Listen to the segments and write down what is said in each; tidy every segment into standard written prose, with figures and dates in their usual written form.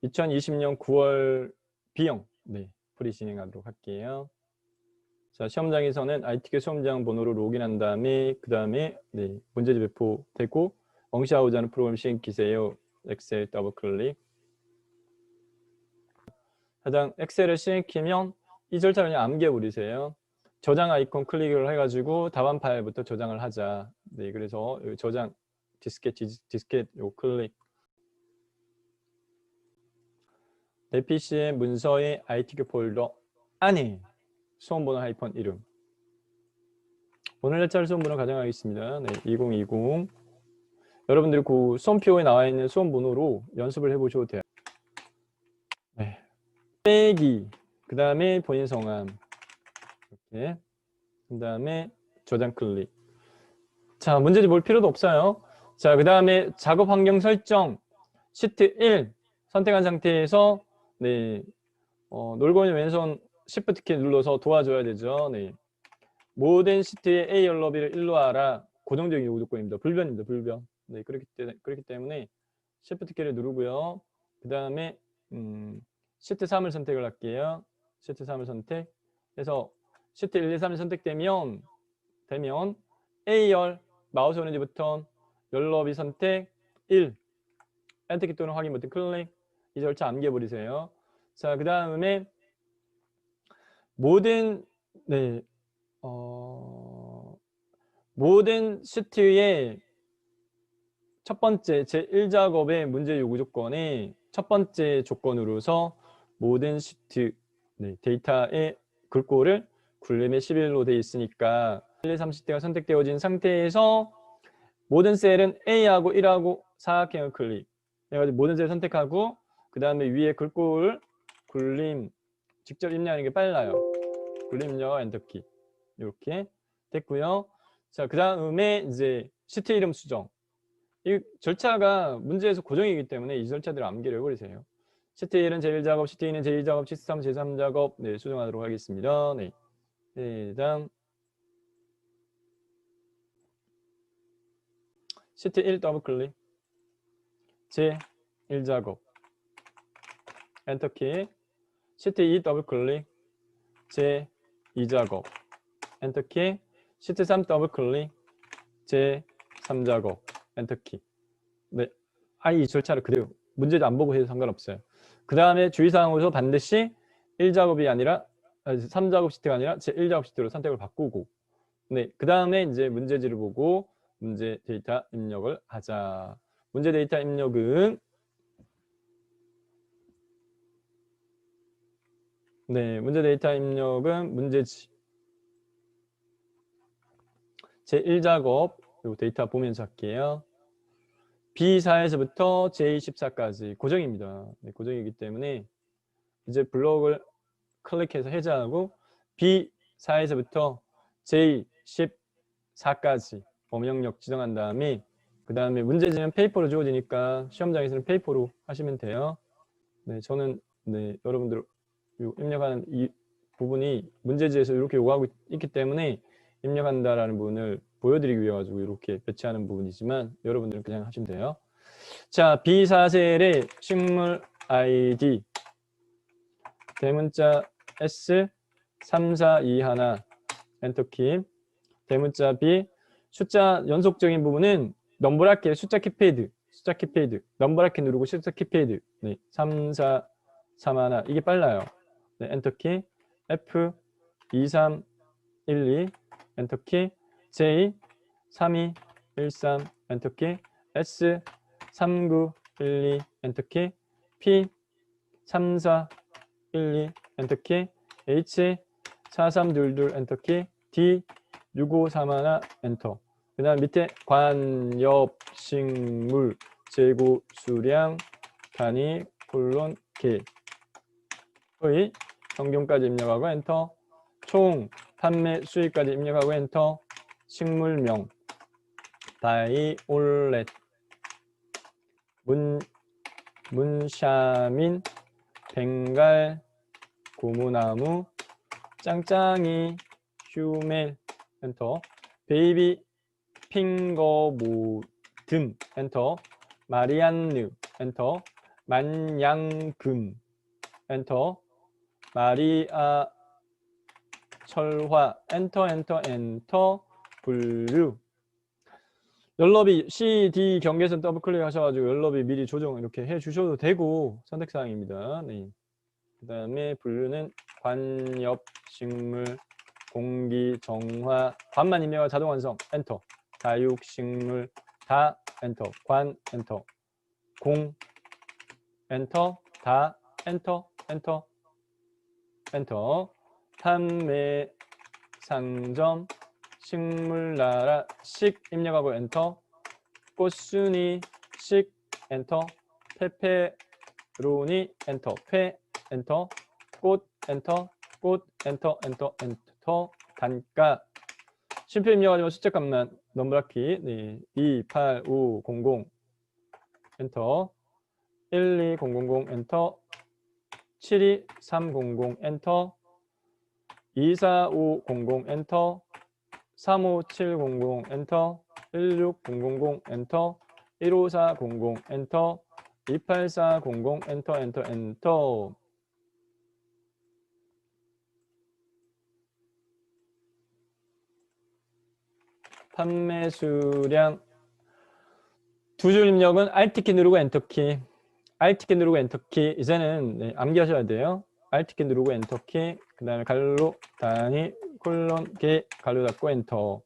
2020년 9월 B형 풀이 진행하도록 할게요. 자, 시험장에서는 ITK 시험장 번호로 로그인한 다음에 그 다음에 문제집 배포되고 응시하고자 하는 프로그램 시행키세요. 엑셀 더블 클릭. 가장 엑셀을 시행키면 이 절차를 그냥 암기해버리세요. 저장 아이콘 클릭을 해가지고 답안 파일부터 저장을 하자. 그래서 여기 저장 디스켓 요 클릭. 내 PC의 문서의 ITK 폴더 안에 수험번호 하이펀 이름. 오늘 날짜를 수험번호 가정하겠습니다. 2020. 여러분들이 그 수험표에 나와 있는 수험번호로 연습을 해보셔도 돼요. 빼기. 그 다음에 본인 성함. 이렇게. 그 다음에 저장 클릭. 자, 문제집 볼 필요도 없어요. 자, 그 다음에 작업 환경 설정. 시트 1 선택한 상태에서 놀고 있는 왼손 Shift 키 눌러서 도와줘야 되죠. 모든 시트의 A 열너비를 1로 하라. 고정적인 요구 조건입니다. 불변입니다. 불변. 그렇기 때문에 Shift 키를 누르고요. 그 다음에 시트 3을 선택을 할게요. 시트 3을 선택해서 시트 1, 2, 3이 선택되면 A열 마우스 오렌지부터 열너비 선택 1 엔터키 또는 확인 버튼 클릭. 이 절차 암기해버리세요. 자, 그 다음에 모든 모든 시트의 첫 번째 제1작업의 문제 요구 조건의 첫 번째 조건으로서 모든 시트 데이터의 글꼴을 굴림의 11로 되어 있으니까 1, 2, 3시트가 선택되어진 상태에서 모든 셀은 A하고 1하고 사각형을 클릭 해가지고 모든 셀을 선택하고 그 다음에 위에 글꼴 굴림 직접 입력하는 게 빨라요. 굴림 입력 엔터키 이렇게 됐고요. 자, 그 다음에 이제 시트 이름 수정. 이 절차가 문제에서 고정이기 때문에 이 절차들을 암기를 해버리세요. 시트 1은 제1작업, 시트 2는 제2작업, 시트 3 제3작업 수정하도록 하겠습니다. 다음 시트 1 더블 클릭 제1작업 엔터키 시트 2 더블 클릭 제2작업 엔터키 시트 3 더블 클릭 제3작업 엔터키. 이 절차를 그대로 문제도 안 보고 해도 상관없어요. 그 다음에 주의사항으로 반드시 1작업이 아니라 3작업 시트가 아니라 제1작업 시트로 선택을 바꾸고 그 다음에 이제 문제지를 보고 문제 데이터 입력을 하자. 문제 데이터 입력은 문제 데이터 입력은 문제지 제1작업 요 데이터 보면서 할게요. B4에서부터 J14까지 고정입니다. 고정이기 때문에 이제 블록을 클릭해서 해제하고 B4에서부터 J14까지 범용력 지정한 다음에 그 다음에 문제지는 페이퍼로 주어지니까 시험장에서는 페이퍼로 하시면 돼요. 저는 여러분들 입력하는 이 부분이 문제지에서 이렇게 요구하고 있기 때문에 입력한다라는 부분을 보여드리기 위해 가지고 이렇게 배치하는 부분이지만 여러분들은 그냥 하시면 돼요. 자, B4셀의 식물 ID 대문자 S 3421 엔터키 대문자 B 숫자 연속적인 부분은 넘버라키 숫자 키패드 넘버라키 누르고 숫자 키패드 3431 이게 빨라요. 엔터키 F 2312 엔터키 J 3213 엔터키 S 3912 엔터키 P 3412 엔터키 H 4322 엔터키 D 6531 엔터. 그 다음 밑에 관엽식물 재고 수량 단위 콜론 개 의 정경까지 입력하고 엔터. 총 판매 수익까지 입력하고 엔터. 식물명 바이올렛 문샤민 벵갈 고무나무 짱짱이 휴멜 엔터. 베이비 핑거모듬 엔터. 마리안느 엔터. 만양금 엔터. 마리아 철화 엔터 엔터 엔터. 분류. 연럽이 C, D 경계선 더블 클릭하셔가지고 연럽이 미리 조정 이렇게 해주셔도 되고 선택사항입니다. 네. 그 다음에 분류는 관엽, 식물, 공기, 정화, 관만 입력하 자동 완성 엔터. 다육, 식물, 다 엔터. 관 엔터. 공 엔터. 다 엔터 엔터 엔터. 판매, 상점, 식물, 나라, 식 입력하고 엔터. 꽃순이, 식 엔터. 페페로니 엔터. 페 엔터. 꽃 엔터. 꽃 엔터 엔터 엔터. 단가 쉼표 입력하지만 숫자값만 넘브라키. 네. 28500 엔터. 12000 엔터. 72300 엔터. 24500 엔터. 35700 엔터. 16000 엔터. 15400 엔터. 28400 엔터 엔터 엔터. 판매 수량 두 줄 입력은 Alt키 누르고 엔터키. Alt키 누르고 엔터키. 이제는 네, 암기하셔야 돼요. Alt키 누르고 엔터키. 그 다음에 가로 단위 콜론 개 가로 닫고 엔터.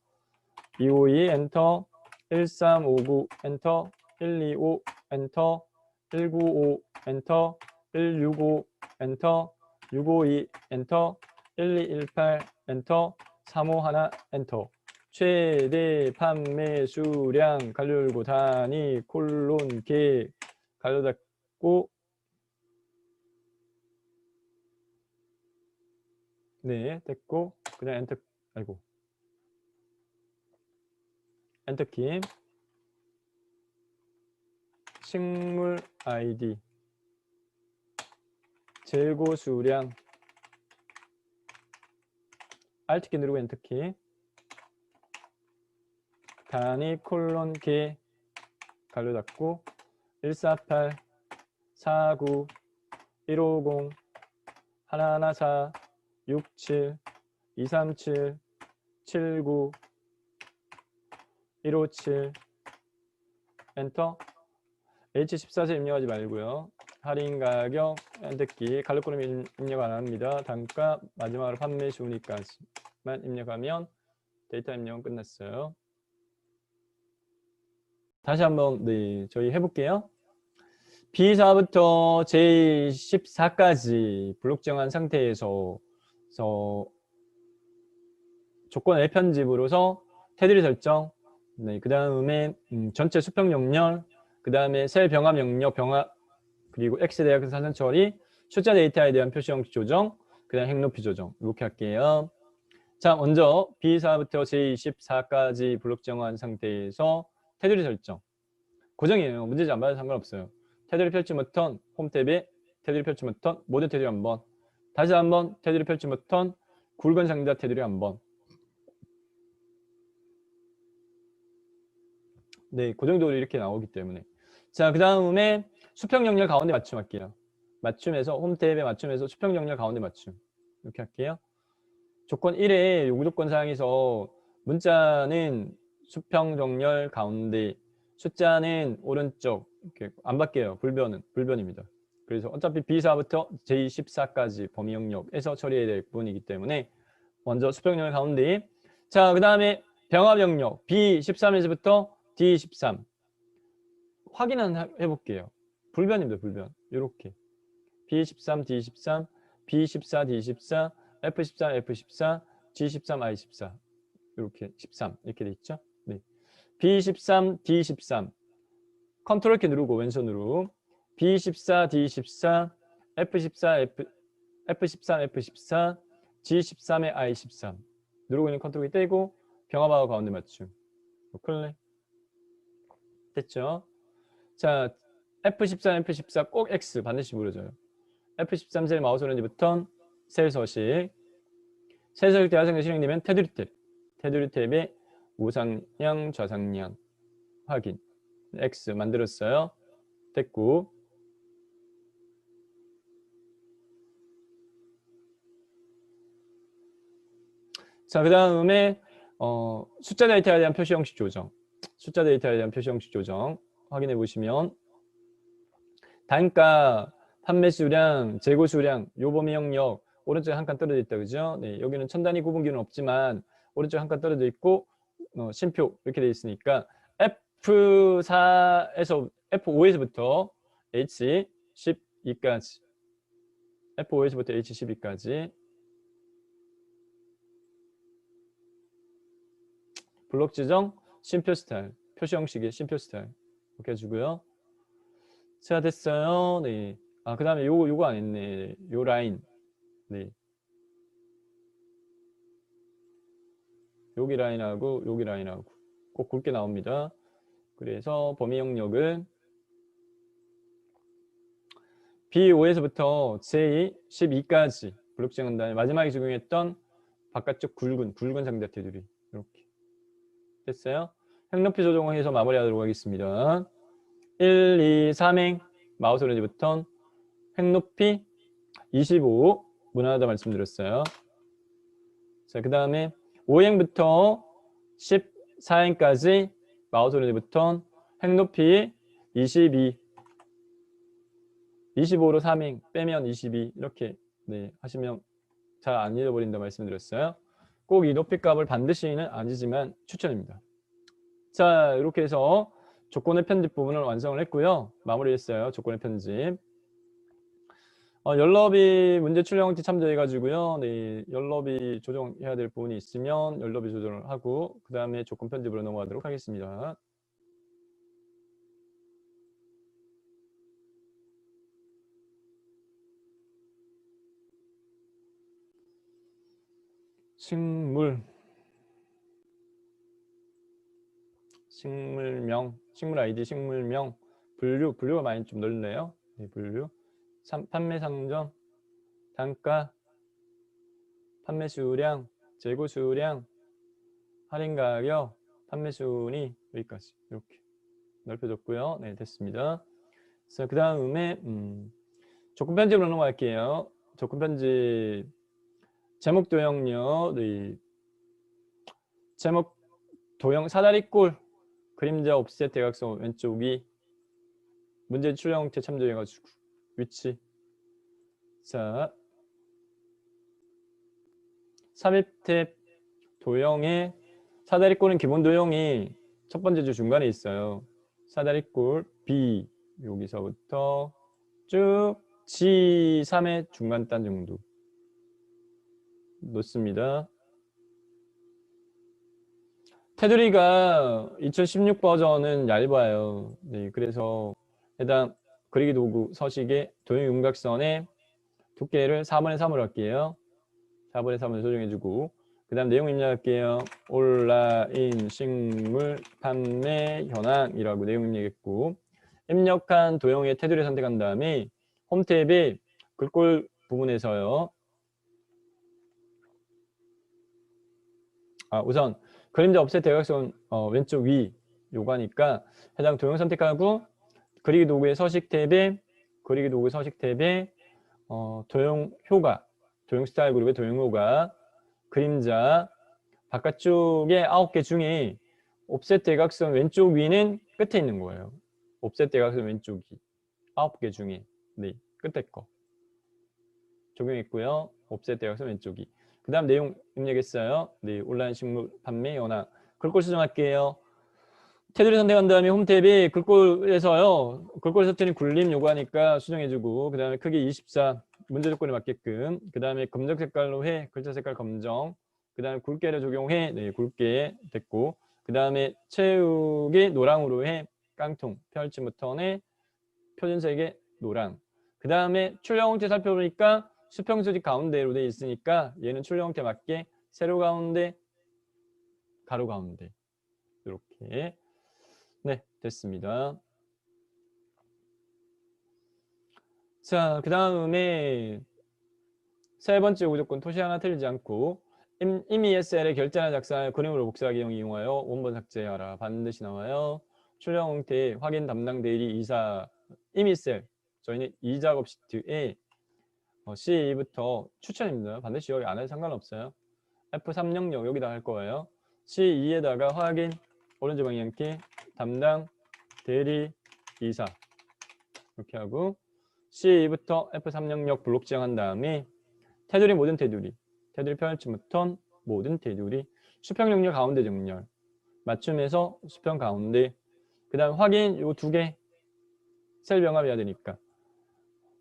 252 엔터. 1359 엔터. 125 엔터. 195 엔터. 165 엔터. 652 엔터. 1218 엔터. 351 엔터. 최대 판매 수량 가로 열고 단위 콜론 개 가로 닫고 네 됐고 그냥 엔터. 아이고 엔터키. 식물 아이디 재고 수량 Alt키 누르고 엔터키. 단위 콜론 개 가로 닫고 148 49 150 114 67 237 79 157 엔터. H14세 입력하지 말고요. 할인 가격 엔터키. 갈로코름 입력 안 합니다. 단가 마지막으로 판매 순위까지만 입력하면 데이터 입력은 끝났어요. 다시 한번 네, 저희 해볼게요. B4부터 J14까지 블록 정한 상태에서 조건 편집으로서 테두리 설정, 네, 그 다음에 전체 수평 연결, 그 다음에 셀 병합 영역 병합, 그리고 X 대략 사선 처리, 숫자 데이터에 대한 표시 형식 조정, 그 다음 행높이 조정 이렇게 할게요. 자, 먼저 B4부터 J24까지 블록 정한 상태에서 테두리 설정. 고정이에요. 문제지 안 받아도 상관없어요. 테두리 펼치 버튼, 홈 탭에 테두리 펼치 버튼, 모든 테두리 한번. 다시 한번 테두리 펼치 버튼, 굵은 상자 테두리 한번. 네, 고정적으로 이렇게 나오기 때문에. 자, 그 다음에 수평 연결 가운데 맞춤 할게요. 맞춤에서 홈 탭에 맞춤해서 수평 연결 가운데 맞춤. 이렇게 할게요. 조건 1에 요구 조건 사항에서 문자는 수평 정렬 가운데, 숫자는 오른쪽 이렇게 안 바뀌어요. 불변입니다. 그래서 어차피 B4부터 J14까지 범위 영역에서 처리해야 될 부분이기 때문에 먼저 수평 정렬 가운데. 자, 그 다음에 병합 영역 B13에서부터 D13 확인은 해볼게요. 불변입니다. 불변. 이렇게 B13, D13, B14, D14, F14, F14, G13, I14 이렇게 13 이렇게 돼 있죠. 네. B13, D13 컨트롤 키 누르고 왼손으로 B14, D14, F14, F13, F14, G13에 I13 누르고 있는 컨트롤 키 떼고 병합하고 가운데 맞춤. 클릭. 됐죠? 자, F13, F14 꼭 X 반드시 누르줘요. F13 셀 마우스 오렌지 버튼, 셀 서식. 셀 서식 대화성이 실행되면 테두리 탭. 테두리 탭에 우상향, 좌상향 확인. X 만들었어요. 됐고. 자, 그 다음에 숫자 데이터에 대한 표시 형식 조정. 숫자 데이터에 대한 표시 형식 조정 확인해 보시면 단가, 판매 수량, 재고 수량, 요 범위 영역 오른쪽에 한 칸 떨어져 있다, 그죠? 네, 여기는 천 단위 구분기는 없지만 오른쪽에 한 칸 떨어져 있고 심표 이렇게 돼 있으니까 F4에서 F5에서부터 H12까지 F5에서부터 H12까지 블록 지정, 심표 스타일, 표시 형식의 심표 스타일 이렇게 해주고요. 자, 됐어요. 네. 아, 그 다음에 요거 안 했네. 요 라인. 네. 여기 라인하고 여기 라인하고 꼭 굵게 나옵니다. 그래서 범위 영역을 B5에서부터 J12까지 블록 지정한 다음에 마지막에 적용했던 바깥쪽 굵은 상자 테두리 이렇게 됐어요. 행높이 조정을 해서 마무리하도록 하겠습니다. 1, 2, 3행 마우스 오렌지부터 행높이 25 무난하다 말씀드렸어요. 자, 그 다음에 5행부터 14행까지 마우스 오렌지부터 행높이 22 25로 3행 빼면 22 이렇게 네, 하시면 잘 안 잊어버린다 말씀드렸어요. 꼭 이 높이 값을 반드시는 아니지만 추천입니다. 자, 이렇게 해서 조건의 편집 부분을 완성을 했고요. 마무리했어요. 조건의 편집. 연럽이 문제 출력 형태 참조해가지고요. 네, 연럽이 조정해야 될 부분이 있으면 연럽이 조정을 하고 그 다음에 조건 편집으로 넘어가도록 하겠습니다. 식물명, 식물 아이디, 식물명, 분류가 많이 좀 넓네요. 네, 분류. 판매 상점, 단가, 판매 수량, 재고 수량, 할인 가격, 판매 순위 여기까지 이렇게 넓혀줬고요. 네, 됐습니다. 자, 그 다음에 조건 편집으로 넘어갈게요. 조건 편집 제목 도형요. 네. 제목 도형 사다리꼴 그림자 옵셋 대각선 왼쪽 위 문제 출력 형태 참조해가지고 위치 자 삽입 탭 도형의 사다리꼴은 기본 도형이 첫 번째 줄 중간에 있어요. 사다리꼴 B 여기서부터 쭉 G3의 중간 단 정도 놓습니다. 테두리가 2016 버전은 얇아요. 네, 그래서 해당 그리기 도구 서식의 도형 윤곽선의 두께를 4분의 3으로 할게요. 4분의 3으로 조정해주고 그 다음 내용 입력할게요. 온라인 식물 판매 현황이라고 내용 입력했고 입력한 도형의 테두리 선택한 다음에 홈 탭에 글꼴 부분에서요. 우선 그림자 옵셋 대각선 왼쪽 위 요거니까 해당 도형 선택하고 그리기 도구의 서식 탭에 그리기 도구 서식 탭에 도형 효과 도형 스타일 그룹의 도형 효과 그림자 바깥쪽에 9개 중에 옵셋 대각선 왼쪽 위는 끝에 있는 거예요. 옵셋 대각선 왼쪽이 9개 중에 네 끝에 거 적용했고요. 옵셋 대각선 왼쪽이 그 다음 내용 입력했어요. 네, 온라인 식물 판매 연화 글꼴 수정할게요. 테두리 선택한 다음에 홈 탭에 글꼴에서요. 글꼴 서투리 굴림 요구하니까 수정해주고 그 다음에 크기 24 문제 조건에 맞게끔 그 다음에 검정 색깔로 해 글자 색깔 검정 그 다음에 굵게를 적용해 네, 굵게 됐고 그 다음에 채우기 노랑으로 해 깡통 펼침 버튼에 표준색의 노랑 그 다음에 출력 형태 살펴보니까 수평 수직 가운데로 돼 있으니까 얘는 출력 형태 맞게 세로 가운데 가로 가운데 이렇게 네 됐습니다. 자, 그 다음에 세 번째 요구조건 토시 하나 틀리지 않고 이미 SL의 결제나 작성을 그림으로 복사하기 이용하여 원본 삭제하라 반드시 나와요. 출력 형태 확인 담당 대리 이사 이미 셀 저희는 이 작업 시트에 C2부터 추천입니다. 반드시 여기 안 해도 상관없어요. F300 여기다 할 거예요. C2에다가 확인 오른쪽 방향키 담당 대리 이사 이렇게 하고 C2부터 F300 블록 지정한 다음에 테두리 모든 테두리 펼치 버튼 모든 테두리 수평 정렬 가운데 정렬 맞춤에서 수평 가운데 그 다음 확인 요 두 개 셀 병합해야 되니까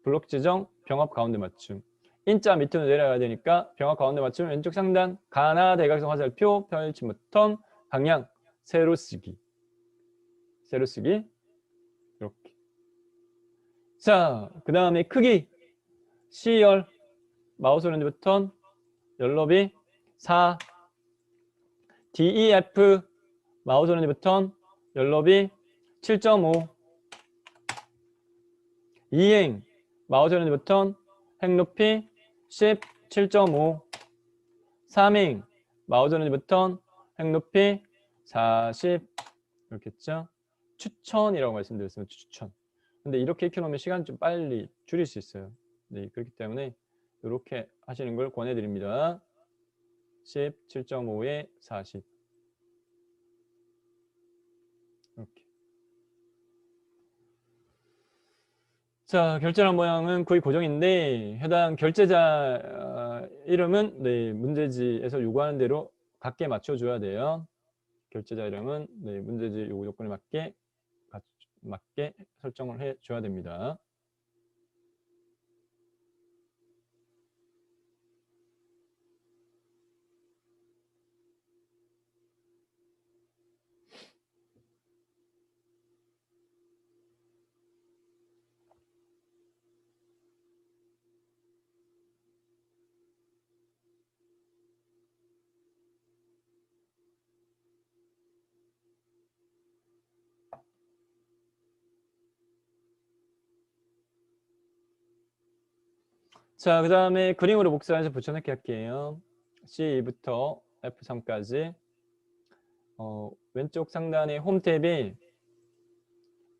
블록 지정 병합 가운데 맞춤 인자 밑으로 내려가야 되니까 병합 가운데 맞춤 왼쪽 상단 가나 대각선 화살표 펼치 버튼 방향 세로 쓰기 이렇게 자 그 다음에 크기 C열 마우스 오른쪽 버튼 열너비 4 DEF 마우스 오른쪽 버튼 열너비 7.5 이행 마우스 오른쪽 버튼 행높이 17.5 3행 마우스 오른쪽 버튼 행높이 40 이렇게 했죠. 추천이라고 말씀드렸습니다. 추천. 근데 이렇게 익혀놓으면 시간 좀 빨리 줄일 수 있어요. 네, 그렇기 때문에 이렇게 하시는 걸 권해드립니다. 17.5에 40 이렇게. 자, 결제란 모양은 거의 고정인데 해당 결제자 이름은 네, 문제지에서 요구하는 대로 같게 맞춰줘야 돼요. 결제자 이름은 네, 문제지 요구 조건에 맞게 설정을 해줘야 됩니다. 자, 그 다음에 그림으로 복사해서 붙여넣기 할게요. C2부터 F3까지 왼쪽 상단의 홈 탭에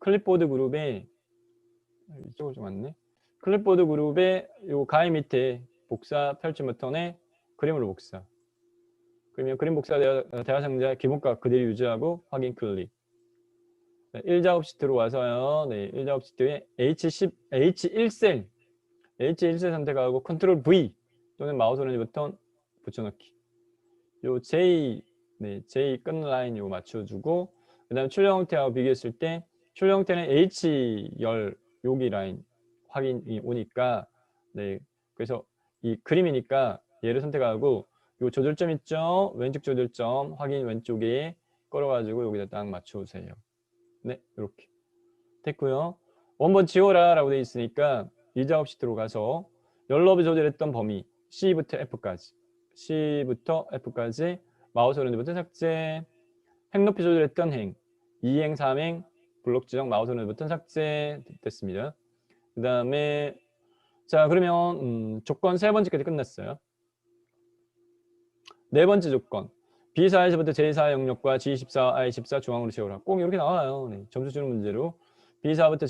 클립보드 그룹에 이쪽으로 좀 왔네. 클립보드 그룹에 요 가위 밑에 복사 펼침 버튼에 그림으로 복사. 그러면 그림 복사 대화상자 기본값 그대로 유지하고 확인 클릭. 네, 1작업 시트로 와서요. 네, 1작업 시트에 H1셀 H1셀 선택하고 컨트롤 V 또는 마우스 오른쪽 버튼 붙여넣기. 요 J 끝 라인 요 맞춰주고 그 다음에 출력 형태하고 비교했을 때 출력 형태는 H열 여기 라인 확인이 오니까 네 그래서 이 그림이니까 얘를 선택하고 요 조절점 있죠? 왼쪽 조절점 확인 왼쪽에 끌어가지고 여기다 딱 맞춰주세요. 네 이렇게 됐고요. 원본 지워라 라고 되어 있으니까 이 작업 시트로 가서 열너비 조절했던 범위 C부터 F까지 마우스 오른쪽 버튼 삭제 행높이 조절했던 행 2행 3행 블록 지정 마우스 오른쪽 버튼 삭제 됐습니다. 그 다음에 자 그러면 조건 세 번째까지 끝났어요. 네 번째 조건 B4에서부터 J4 영역과 G14, I14 중앙으로 채우라. 꼭 이렇게 나와요. 네, 점수 주는 문제로 B4부터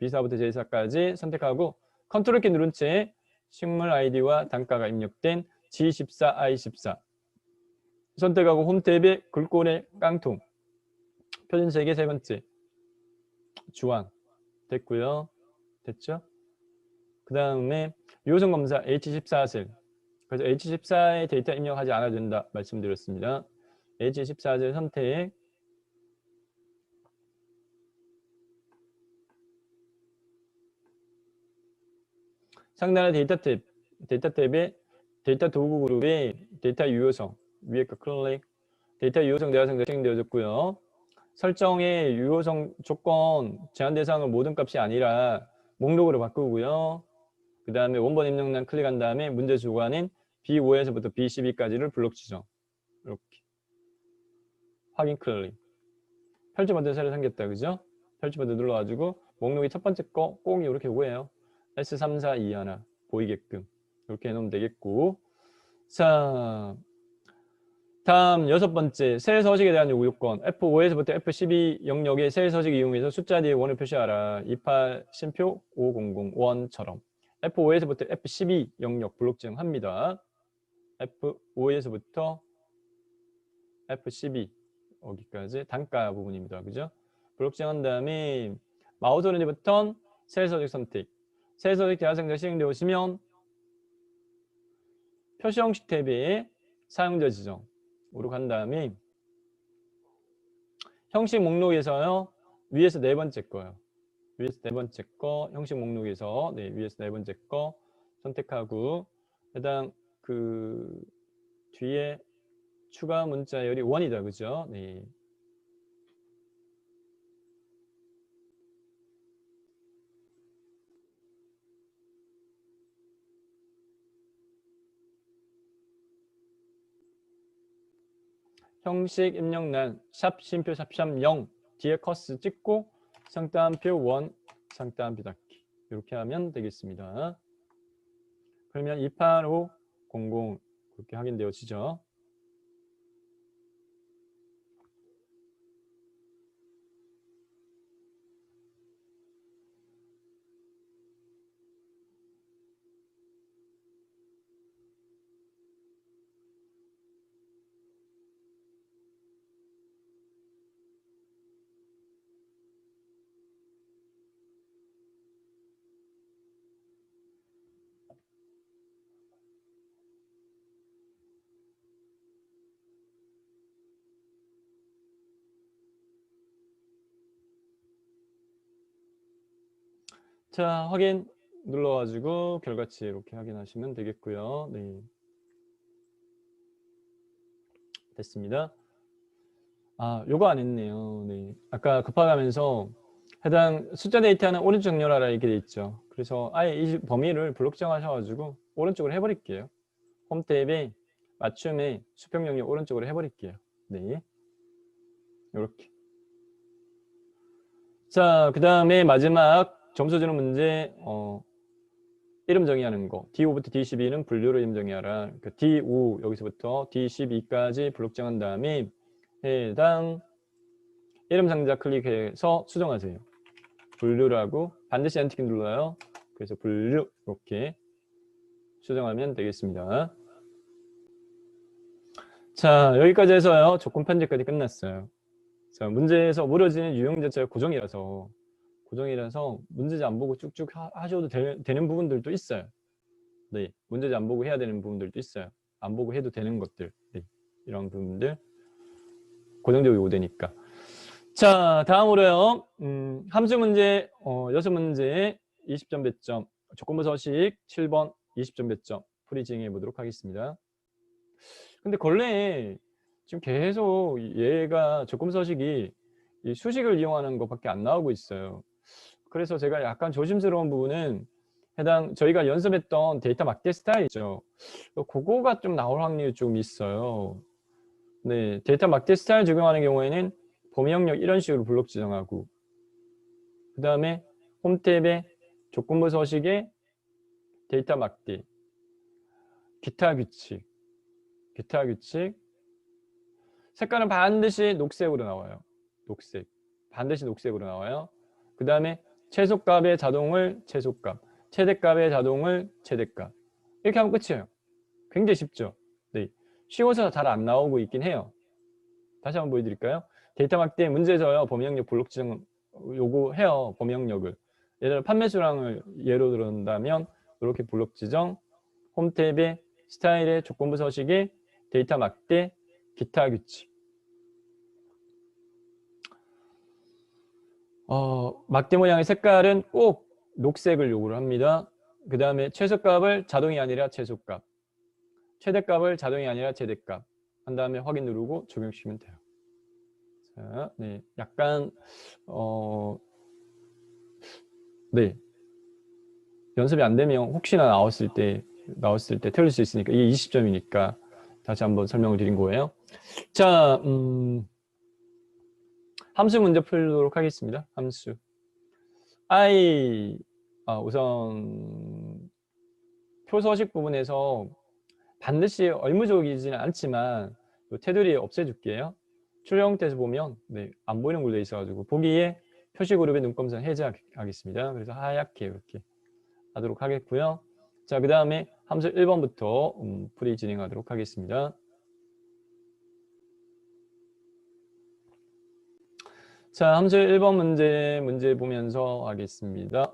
B4부터 J4까지 선택하고 컨트롤 키 누른 채 식물 아이디와 단가가 입력된 G14, I14 선택하고 홈 탭에 글꼴의 깡통 표준 3개 세 번째 주황 됐고요. 됐죠? 그 다음에 요성 검사 H14셀 그래서 H14의 데이터 입력하지 않아도 된다 말씀드렸습니다. H14셀 선택 상단의 데이터 탭에 데이터 도구 그룹에 데이터 유효성 위에 거 클릭 데이터 유효성 대화상자 실행되어졌고요. 설정의 유효성 조건 제한 대상은 모든 값이 아니라 목록으로 바꾸고요. 그 다음에 원본 입력란 클릭한 다음에 문제 주관인 B5에서부터 B12까지를 블록 지정 이렇게 확인 클릭 펼치 버튼 새로 생겼다 그죠? 펼치 버튼 눌러가지고 목록이 첫 번째 거 꼭 이렇게 오고요. S3, 4, 2 하나 보이게끔 이렇게 해놓으면 되겠고 자 다음 여섯 번째 셀 서식에 대한 요구 요건 F5에서부터 F12 영역의 셀 서식 이용해서 숫자 뒤에 원을 표시하라 28 심표 500 원처럼 F5에서부터 F12 영역 블록 지정합니다. F5에서부터 F12 여기까지 단가 부분입니다. 그죠? 블록 지정한 다음에 마우스 오른쪽 버튼 셀 서식 선택. 셀 서식 대화상자 실행되어 오시면 표시 형식 탭에 사용자 지정으로 간 다음에 형식 목록에서요. 위에서 네 번째 거요. 위에서 네 번째 거 형식 목록에서 위에서 네 번째 거 선택하고 해당 그 뒤에 추가 문자열이 1이다. 그죠? 네. 형식 입력란 샵 쉼표 샵 0 뒤에 커스 찍고 상따옴표 1 상따옴표 닫기 이렇게 하면 되겠습니다. 그러면 28500 그렇게 확인되어지죠. 자, 확인 눌러가지고 결과치 이렇게 확인하시면 되겠고요. 네. 됐습니다. 아, 요거 안 했네요. 네. 아까 급하가면서 해당 숫자 데이터는 오른쪽 정렬하라 이렇게 돼 있죠. 그래서 아예 이 범위를 블록 정하셔가지고 오른쪽으로 해버릴게요. 홈 탭에 맞춤에 수평 영역 오른쪽으로 해버릴게요. 네. 요렇게. 자, 그 다음에 마지막 점수 주는 문제, 이름 정의하는 거. D5부터 D12는 분류로 이름 정의하라. 그 D5 여기서부터 D12까지 블록 정한 다음에 해당 이름 상자 클릭해서 수정하세요. 분류라고 반드시 엔터키 눌러요. 그래서 분류 이렇게 수정하면 되겠습니다. 자, 여기까지 해서요. 조건 편집까지 끝났어요. 자, 문제에서 무너지는 유형 자체가 고정이라서 문제지 안 보고 쭉쭉 하셔도 되는 부분들도 있어요. 네, 문제지 안 보고 해야 되는 부분들도 있어요. 안 보고 해도 되는 것들, 네, 이런 부분들 고정적으로 오되니까. 자, 다음으로요. 함수 문제 6문제 20점 배점, 조건부 서식 7번 20점 배점 풀이 진행해 보도록 하겠습니다. 근데 원래 지금 계속 얘가 조건부 서식이 이 수식을 이용하는 것밖에 안 나오고 있어요. 그래서 제가 약간 조심스러운 부분은 해당 저희가 연습했던 데이터 막대 스타일이죠. 그거가 좀 나올 확률이 좀 있어요. 네, 데이터 막대 스타일 적용하는 경우에는 범위 영역 이런 식으로 블록 지정하고 그 다음에 홈 탭에 조건부 서식에 데이터 막대 기타 규칙 색깔은 반드시 녹색으로 나와요. 녹색 반드시 녹색으로 나와요. 그 다음에 최소값의 자동을 최소값 최대값의 자동을 최대값 이렇게 하면 끝이에요. 굉장히 쉽죠. 네, 쉬워서 잘 안 나오고 있긴 해요. 다시 한번 보여드릴까요? 데이터 막대 문제에서요. 범위 영역 블록 지정 요구해요. 범위 영역을. 예를 들어 판매 수량을 예로 들었다면 이렇게 블록 지정 홈 탭에 스타일의 조건부 서식에 데이터 막대 기타 규칙 막대 모양의 색깔은 꼭 녹색을 요구를 합니다. 그 다음에 최소값을 자동이 아니라 최소값 최대값을 자동이 아니라 최대값 한 다음에 확인 누르고 적용시키면 돼요. 자, 네, 약간 네, 연습이 안 되면 혹시나 나왔을 때 틀릴 수 있으니까 이게 20점이니까 다시 한번 설명을 드린 거예요. 자, 함수 문제 풀도록 하겠습니다. 함수 우선 표서식 부분에서 반드시 의무적이지는 않지만 테두리 없애줄게요. 출력 형태에서 보면 네, 안 보이는 걸로 돼 있어가지고 보기에 표시 그룹의 눈금선 해제하겠습니다. 그래서 하얗게 이렇게 하도록 하겠고요. 자, 그 다음에 함수 1번부터 풀이 진행하도록 하겠습니다. 자, 함수 1번 문제 보면서 하겠습니다.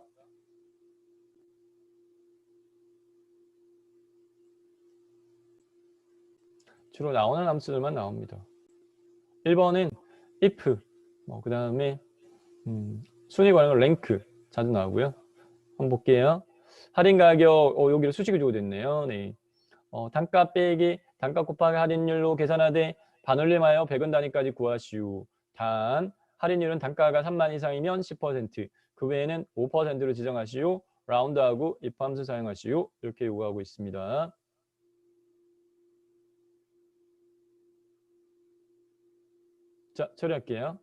주로 나오는 함수들만 나옵니다. 1번은 if, 그 다음에 순위 관련 랭크 자주 나오고요. 한번 볼게요. 할인 가격, 여기를 수식을 주고 됐네요. 네. 단가 빼기, 단가 곱하기 할인율로 계산하되 반올림하여 100원 단위까지 구하시오. 단, 할인율은 단가가 3만 이상이면 10%, 그 외에는 5%로 지정하시오. 라운드하고 if 함수 사용하시오. 이렇게 요구하고 있습니다. 자, 처리할게요.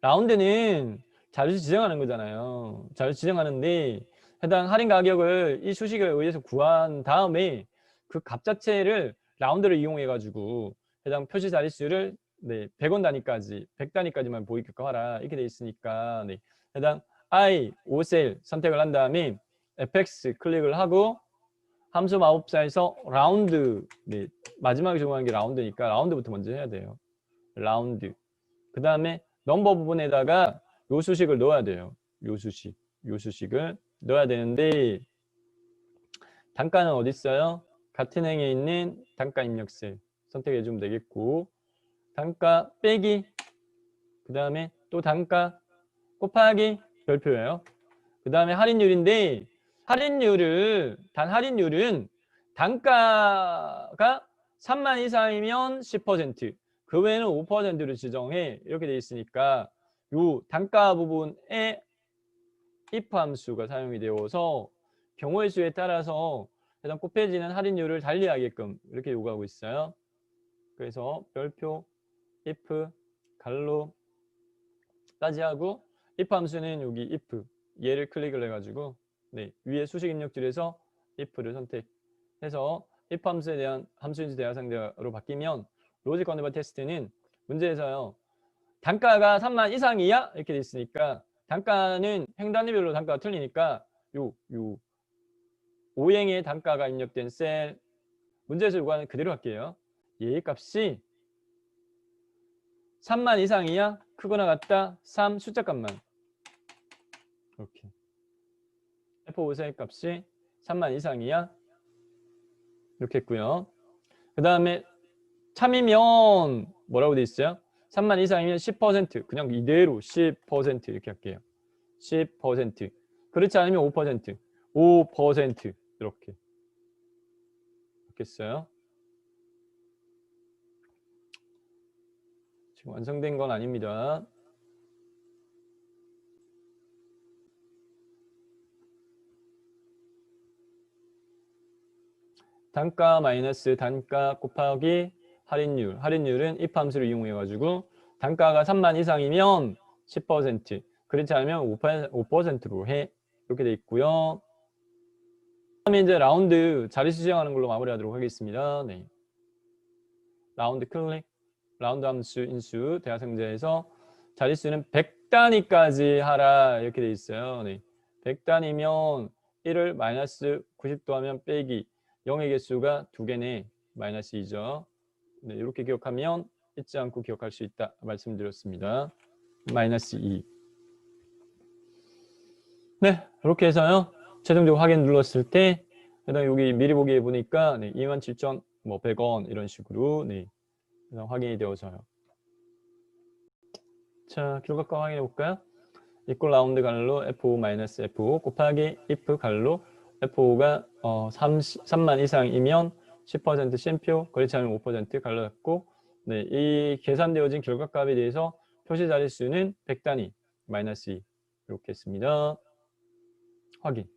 라운드는 자료수 지정하는 거잖아요. 자료수 지정하는데 해당 할인 가격을 이 수식에 의해서 구한 다음에 그 값 자체를 라운드를 이용해 가지고 해당 표시 자릿수를 100원 단위까지 100 단위까지만 보이게끔 하라 이렇게 돼 있으니까 해당 I 5셀 선택을 한 다음에 fx 클릭을 하고 함수 마법사에서 라운드 마지막에 적용하는 게 라운드니까 라운드부터 먼저 해야 돼요. 라운드. 그 다음에 넘버 부분에다가 요 수식을 넣어야 돼요. 요 수식을 넣어야 되는데 단가는 어디 있어요? 같은 행에 있는 단가 입력 셀 선택해 주면 되겠고 단가 빼기 그 다음에 또 단가 곱하기 별표예요. 그 다음에 할인율인데 단 할인율은 단가가 3만 이상이면 10%, 그 외에는 5%를 지정해 이렇게 돼 있으니까 요 단가 부분에 if 함수가 사용이 되어서 경우의 수에 따라서 해당 곱해지는 할인율을 달리하게끔 이렇게 요구하고 있어요. 그래서 별표 if 갈로까지 하고 if 함수는 여기 if 얘를 클릭을 해가지고 위에 수식 입력줄에서 if를 선택해서 if 함수에 대한 함수인지 대화상대로 바뀌면 로직 컨버터 테스트는 문제에서요. 단가가 3만 이상이야? 이렇게 돼 있으니까 단가는 횡단위별로 단가가 틀리니까 요 오행의 단가가 입력된 셀 문제에서 요구하는 그대로 할게요. 얘 값이 3만 이상이야? 크거나 같다? 3 숫자 값만 이렇게 F5셀 값이 3만 이상이야? 이렇게 했고요. 그 다음에 참이면 뭐라고 돼 있어요? 3만 이상이면 10% 그냥 이대로 10% 이렇게 할게요. 10% 그렇지 않으면 5% 이렇게 했어요. 지금 완성된 건 아닙니다. 단가 마이너스 단가 곱하기 할인율은 if 함수를 이용해 가지고 단가가 3만 이상이면 10% 그렇지 않으면 5%로 해 이렇게 돼 있고요. 그다음에 이제 라운드 자릿수 지정하는 걸로 마무리하도록 하겠습니다. 라운드 클릭 라운드 함수 인수 대화상자에서 자릿수는 100단위까지 하라 이렇게 돼 있어요. 100단위면 1을 마이너스 90도 하면 빼기 0의 개수가 2개네 마이너스 2죠. 이렇게 기억하면 잊지 않고 기억할 수 있다 말씀드렸습니다. 마이너스 2. 이렇게 해서요. 최종적으로 확인 눌렀을 때 해당 여기 미리 보기에 보니까 27,100원 이런 식으로 확인이 되어져요. 자, 결과가 확인해 볼까요? 이꼴 라운드 갈로 F5-F5 곱하기 if 갈로 F5가 3만 이상이면 10% 쉼표, 그렇지 않으면 5% 갈로 잡고 이 계산되어진 결과값에 대해서 표시 자릿수는 100단위 마이너스 2 이렇게 했습니다. 확인.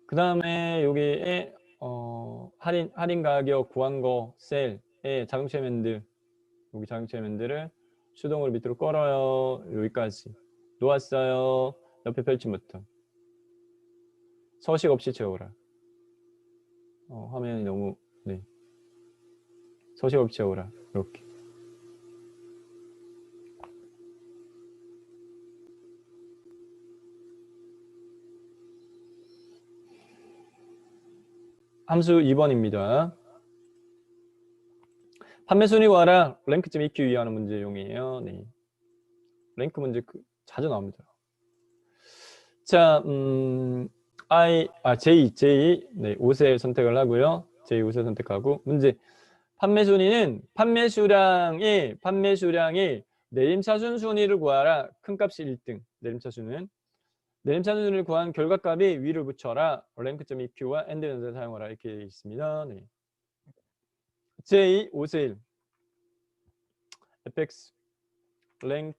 그 다음에 여기에 할인 가격 구한 거 셀에 자동차 맨들 여기 자동차 맨들을 수동으로 밑으로 끌어요. 여기까지 놓았어요. 옆에 펼침 버튼 서식 없이 채워라. 화면이 너무 서식 없이 채워라. 이렇게 함수 2번입니다. 판매 순위 구하라 랭크점 EQ 이해하는 문제용이에요. 네. 랭크 문제 자주 나옵니다. 자, J, 네, 5세 선택을 하고요. J 5세 선택하고 문제. 판매 순위는 판매 수량의 내림차순 순위를 구하라. 큰 값이 1등. 내림차순은 내림차순을 구한 결과값이 위를 붙여라. 랭크점 EQ와 엔드 연산을 사용하라. 이렇게 되어 있습니다. 네. J 5세 1 fx 랭크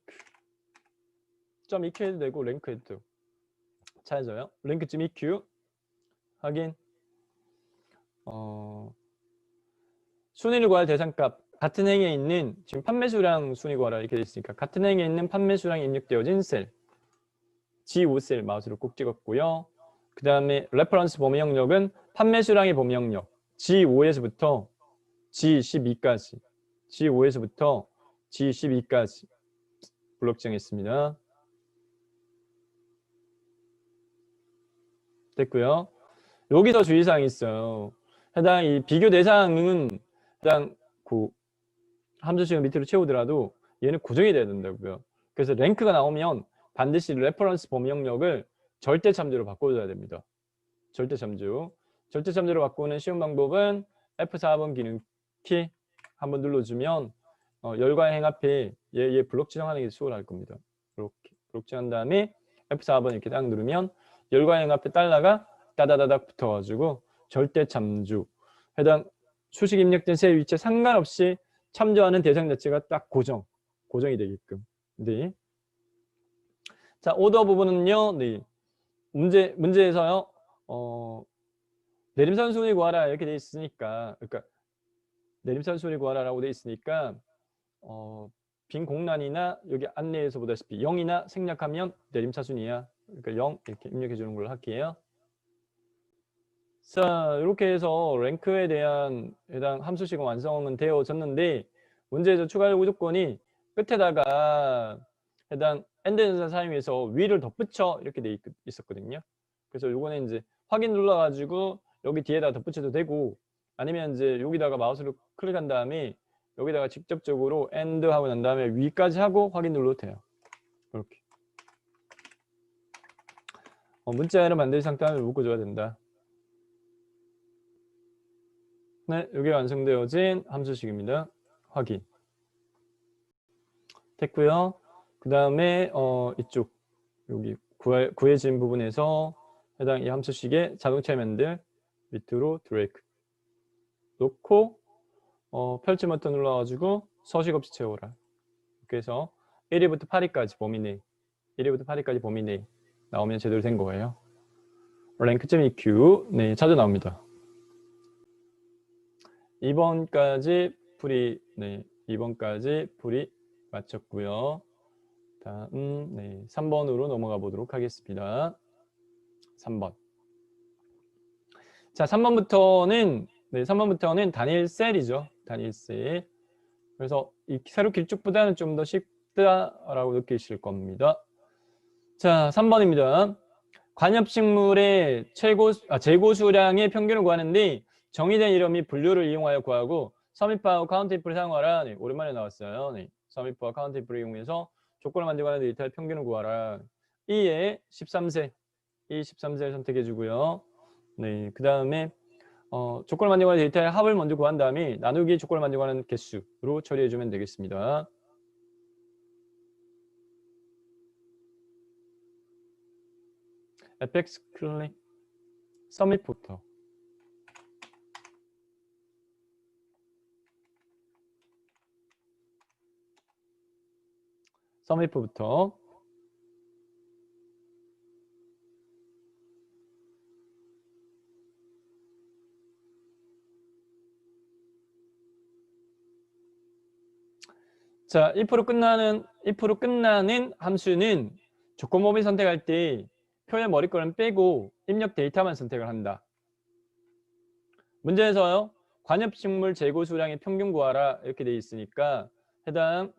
점 EQ 해도 되고 랭크 해도 되고 찾아져요. 랭크점 EQ 확인. 순위를 구할 대상값 같은 행에 있는 지금 판매 수량 순위 구하라 이렇게 되어 있으니까 같은 행에 있는 판매 수량이 입력되어진 셀 G5셀 마우스로 꼭 찍었고요. 그 다음에 레퍼런스 범위 영역은 판매 수량의 범위 영역 G5에서부터 G12까지 G5에서부터 G12까지 블록 정했습니다. 됐고요. 여기서 주의사항이 있어요. 해당 이 비교 대상은 해당 함수식을 밑으로 채우더라도 얘는 고정이 돼야 된다고요. 그래서 랭크가 나오면 반드시 레퍼런스 범위 영역을 절대 참조로 바꿔줘야 됩니다. 절대 참조. 절대 참조로 바꾸는 쉬운 방법은 F4번 기능 키 한번 눌러주면 열과 행 앞에 얘 블록 지정하는 게 수월할 겁니다. 이렇게 블록 지정한 다음에 F4번 이렇게 딱 누르면 열과 행 앞에 달러가 따다다닥 붙어가지고 절대 참조. 해당 수식 입력된 셀 위치에 상관없이 참조하는 대상 자체가 딱 고정이 되게끔. 네. 자, 오더 부분은요. 네. 문제에서요. 내림선 순위 구하라 이렇게 돼 있으니까 그러니까 내림선 순위 구하라라고 돼 있으니까 빈 공란이나 여기 안내에서 보다시피 0이나 생략하면 내림차순위야. 그러니까 0 이렇게 입력해 주는 걸로 할게요. 자, 이렇게 해서 랭크에 대한 해당 함수식은 완성은 되어졌는데 문제에서 추가 요구 조건이 끝에다가 해당 엔드 연산 사용해서 위를 덧붙여 이렇게 돼 있었거든요. 그래서 요거는 이제 확인 눌러가지고 여기 뒤에다 덧붙여도 되고 아니면 이제 여기다가 마우스로 클릭한 다음에 여기다가 직접적으로 엔드 하고 난 다음에 위까지 하고 확인 눌러도 돼요. 이렇게. 문자를 만들 상태를 묶어줘야 된다. 네, 이게 완성되어진 함수식입니다. 확인. 됐고요. 그 다음에 이쪽 여기 구해진 부분에서 해당 이 함수식의 자동차 만들 밑으로 드래그 놓고 펼치 버튼 눌러가지고 서식 없이 채워라. 이렇게 해서 1위부터 8위까지 범위 내 1위부터 8위까지 범위 내 나오면 제대로 된 거예요. 랭크점 EQ 네 찾아 나옵니다. 2번까지 풀이 네 2번까지 풀이 마쳤고요. 다음 네 3번으로 넘어가 보도록 하겠습니다. 3번. 자, 3번부터는 단일 셀이죠. 단일 셀. 그래서 이 세로 길쭉보다는 좀 더 쉽다라고 느끼실 겁니다. 자, 3번입니다. 관엽식물의 재고 수량의 평균을 구하는데 정의된 이름 및 분류를 이용하여 구하고 서밋파와 카운트이프를 사용하라. 네, 오랜만에 나왔어요. 네, 서밋파와 카운트이프를 이용해서 조건을 만들고 하는 데이터의 평균을 구하라. E의 13세. E 13세를 선택해 주고요. 네, 그 다음에 조건을 만들고 하는 데이터의 합을 먼저 구한 다음에 나누기 조건을 만들고 하는 개수로 처리해 주면 되겠습니다. fx 클릭 서밋부터 서밋부터 자, if로 끝나는 함수는 조건 범위 선택할 때 표의 머리글은 빼고 입력 데이터만 선택을 한다. 문제에서요. 관엽식물 재고 수량의 평균 구하라 이렇게 돼 있으니까 해당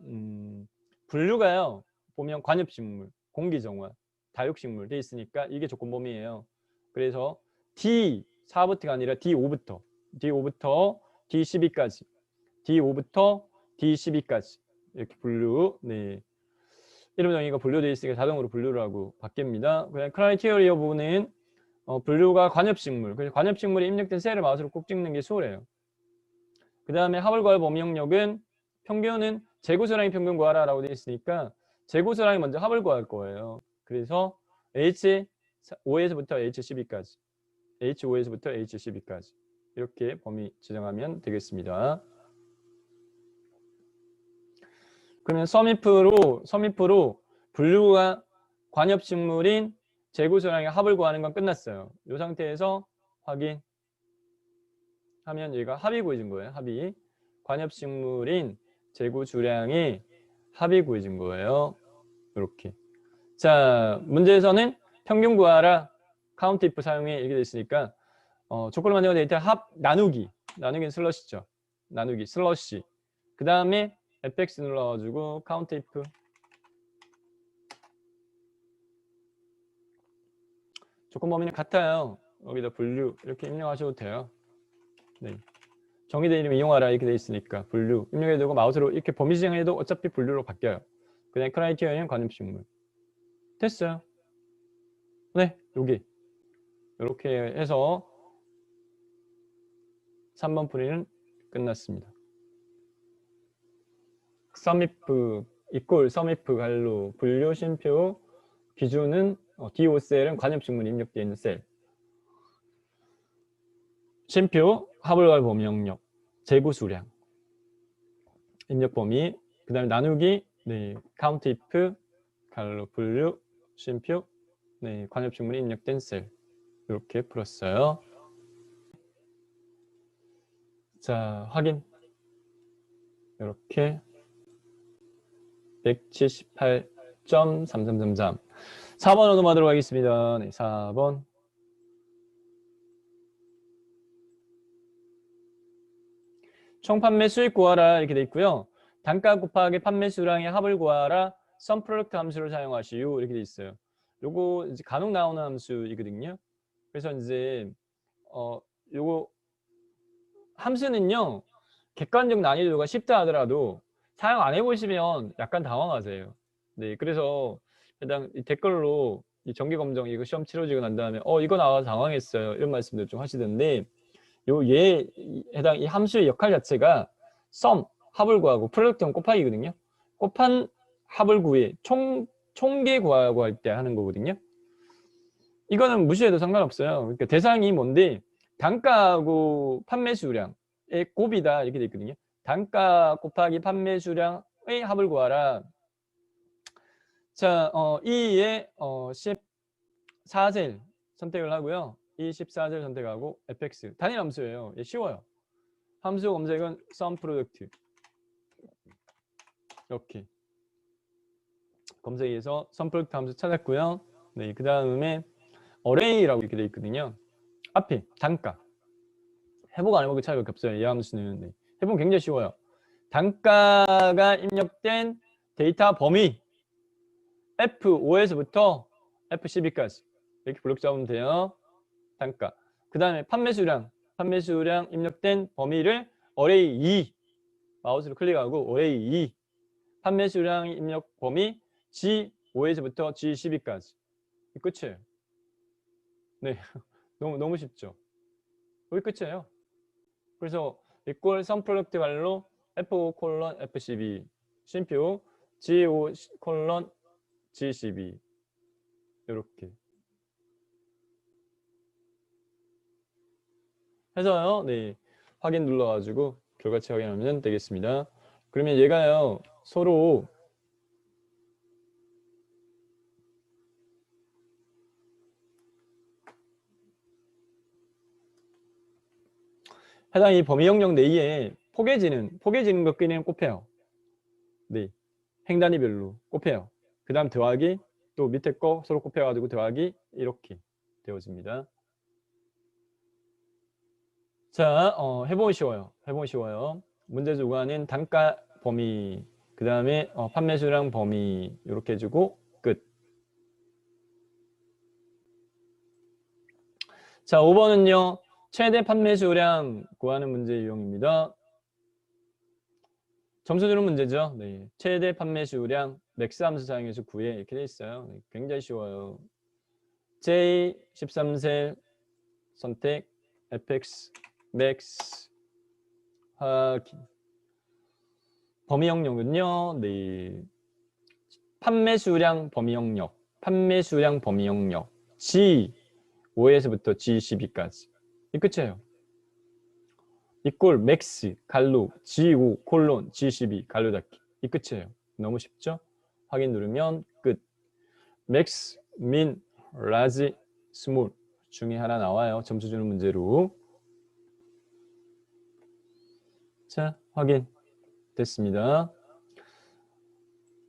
분류가요. 보면 관엽식물, 공기정화, 다육식물 돼 있으니까 이게 조건 범위예요. 그래서 D D4부터가 아니라 D5부터 D12까지 D5부터 D12까지 이렇게 분류. 네. 이름 정의가 분류되어 있으니까 자동으로 분류를 하고 바뀝니다. 그냥 크라이테리어 부분은 분류가 관엽식물. 그래서 관엽식물에 입력된 셀을 마우스로 꼭 찍는 게 수월해요. 그 다음에 합을 범위 영역은 평균은 재고수량의 평균 구하라라고 되어 있으니까 재고수량이 먼저 합을 구할 거예요. 그래서 H5에서부터 H12까지 H5에서부터 H12까지 이렇게 범위 지정하면 되겠습니다. 그러면 서미프로 분류가 관엽식물인 재고수량의 합을 구하는 건 끝났어요. 이 상태에서 확인하면 얘가 합이 구해진 거예요. 합이. 관엽식물인 재고수량의 합이 구해진 거예요. 이렇게. 자, 문제에서는 평균 구하라 카운트 if 사용해 이렇게 돼 있으니까 조건을 만들고 데이터 합 나누기는 슬러시죠. 나누기 슬러시. 그 다음에 fx 눌러가지고 카운트 if 조건 범위는 같아요. 여기다 분류 이렇게 입력하셔도 돼요. 네. 정의된 이름 이용하라 이렇게 돼 있으니까 분류 입력해도 되고 마우스로 이렇게 범위 지정해도 어차피 분류로 바뀌어요. 그냥 크라이테리어는 관엽식물. 됐어요. 네, 여기 이렇게 해서 3번 풀이는 끝났습니다. 썸이프 이꼴 썸이프 갈로 분류 쉼표 기준은 DO셀은 관엽식물이 입력되어 있는 셀. 쉼표 합을 구할 범위 영역 재고수량 입력 범위 그 다음에 나누기 네 카운트 if 갈로 분류 쉼표 네 관엽식물이 입력된 셀 이렇게 풀었어요. 자 확인 이렇게 178.3333 4번으로 넘어가도록 하겠습니다. 네, 4번 총 판매 수익 구하라 이렇게 돼 있고요. 단가 곱하기 판매 수량의 합을 구하라 sum product 함수를 사용하시오 이렇게 돼 있어요. 요거 이제 간혹 나오는 함수이거든요. 그래서 이제 요거 함수는요 객관적 난이도가 쉽다 하더라도 사용 안 해보시면 약간 당황하세요. 네, 그래서 해당 댓글로 이 정기검정 이거 시험 치러지고 난 다음에 이거 나와서 당황했어요 이런 말씀들 좀 하시던데 해당 이 함수의 역할 자체가 sum 합을 구하고 프로덕트는 곱하기거든요. 곱한 합을 구해 총계 구하고 할 때 하는 거거든요. 이거는 무시해도 상관없어요. 그러니까 대상이 뭔데 단가하고 판매 수량의 곱이다 이렇게 돼 있거든요. 단가 곱하기 판매 수량의 합을 구하라. 자, 이에 14셀 선택을 하고요. 이 14셀 선택하고 fx 단일 함수예요. 쉬워요. 함수 검색은 sum product 이렇게 검색해서 sum product 함수 찾았고요. 네, 그 다음에 array라고 이렇게 돼 있거든요. 앞에 단가 해보고 안 해보고 차이가 없어요. 이 함수는 네. 해보면 굉장히 쉬워요. 단가가 입력된 데이터 범위 F5에서부터 F12까지 이렇게 블록 잡으면 돼요. 단가. 그 다음에 판매 수량 입력된 범위를 array 2 마우스로 클릭하고 array 2 판매 수량 입력 범위 G5에서부터 G12까지 끝이에요. 네, 너무 쉽죠. 여기 끝이에요. 그래서 equal sum product 갈로 F5 콜론 F12 쉼표 G5 콜론 G12 이렇게 해서요. 네, 확인 눌러가지고 결과치 확인하면 되겠습니다. 그러면 얘가요 서로 해당 이 범위 영역 내에 포개지는 것끼리는 곱해요. 네, 행단위별로 곱해요. 그 다음 더하기 또 밑에 거 서로 곱해가지고 더하기 이렇게 되어집니다. 자, 해보기 쉬워요. 문제 주관은 단가 범위, 그 다음에 판매 수량 범위 이렇게 해주고 끝. 자, 5번은요. 최대 판매 수량 구하는 문제 유형입니다. 점수 주는 문제죠. 네. 최대 판매 수량 맥스 함수 사용해서 구해 이렇게 돼 있어요. 네. 굉장히 쉬워요. J13셀 선택 fx max 확인. 범위 영역은요. 네. 판매 수량 범위 영역, 판매 수량 범위 영역 G5에서부터 G12까지. 이 끝이에요. 이꼴 맥스 갈로 G5 콜론 G12 갈로 닫기. 이 끝이에요. 너무 쉽죠? 확인 누르면 끝. 맥스, 민, 라지, 스몰 중에 하나 나와요. 점수 주는 문제로. 자, 확인 됐습니다.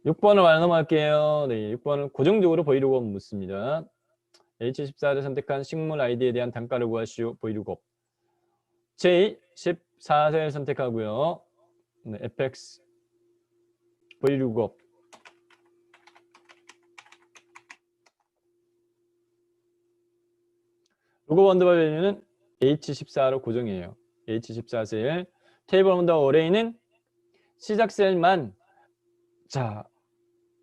6번을 넘어갈게요. 네, 6번은 고정적으로 보이루겁 묻습니다. H14를 선택한 식물 아이디에 대한 단가를 구하시오. 보이루겁. J14를 선택하고요. 네, fx 보이루겁. 루겁 언더바 밸류는 H14로 고정이에요. H14셀. 테이블 언더 어레이는 시작 셀만 자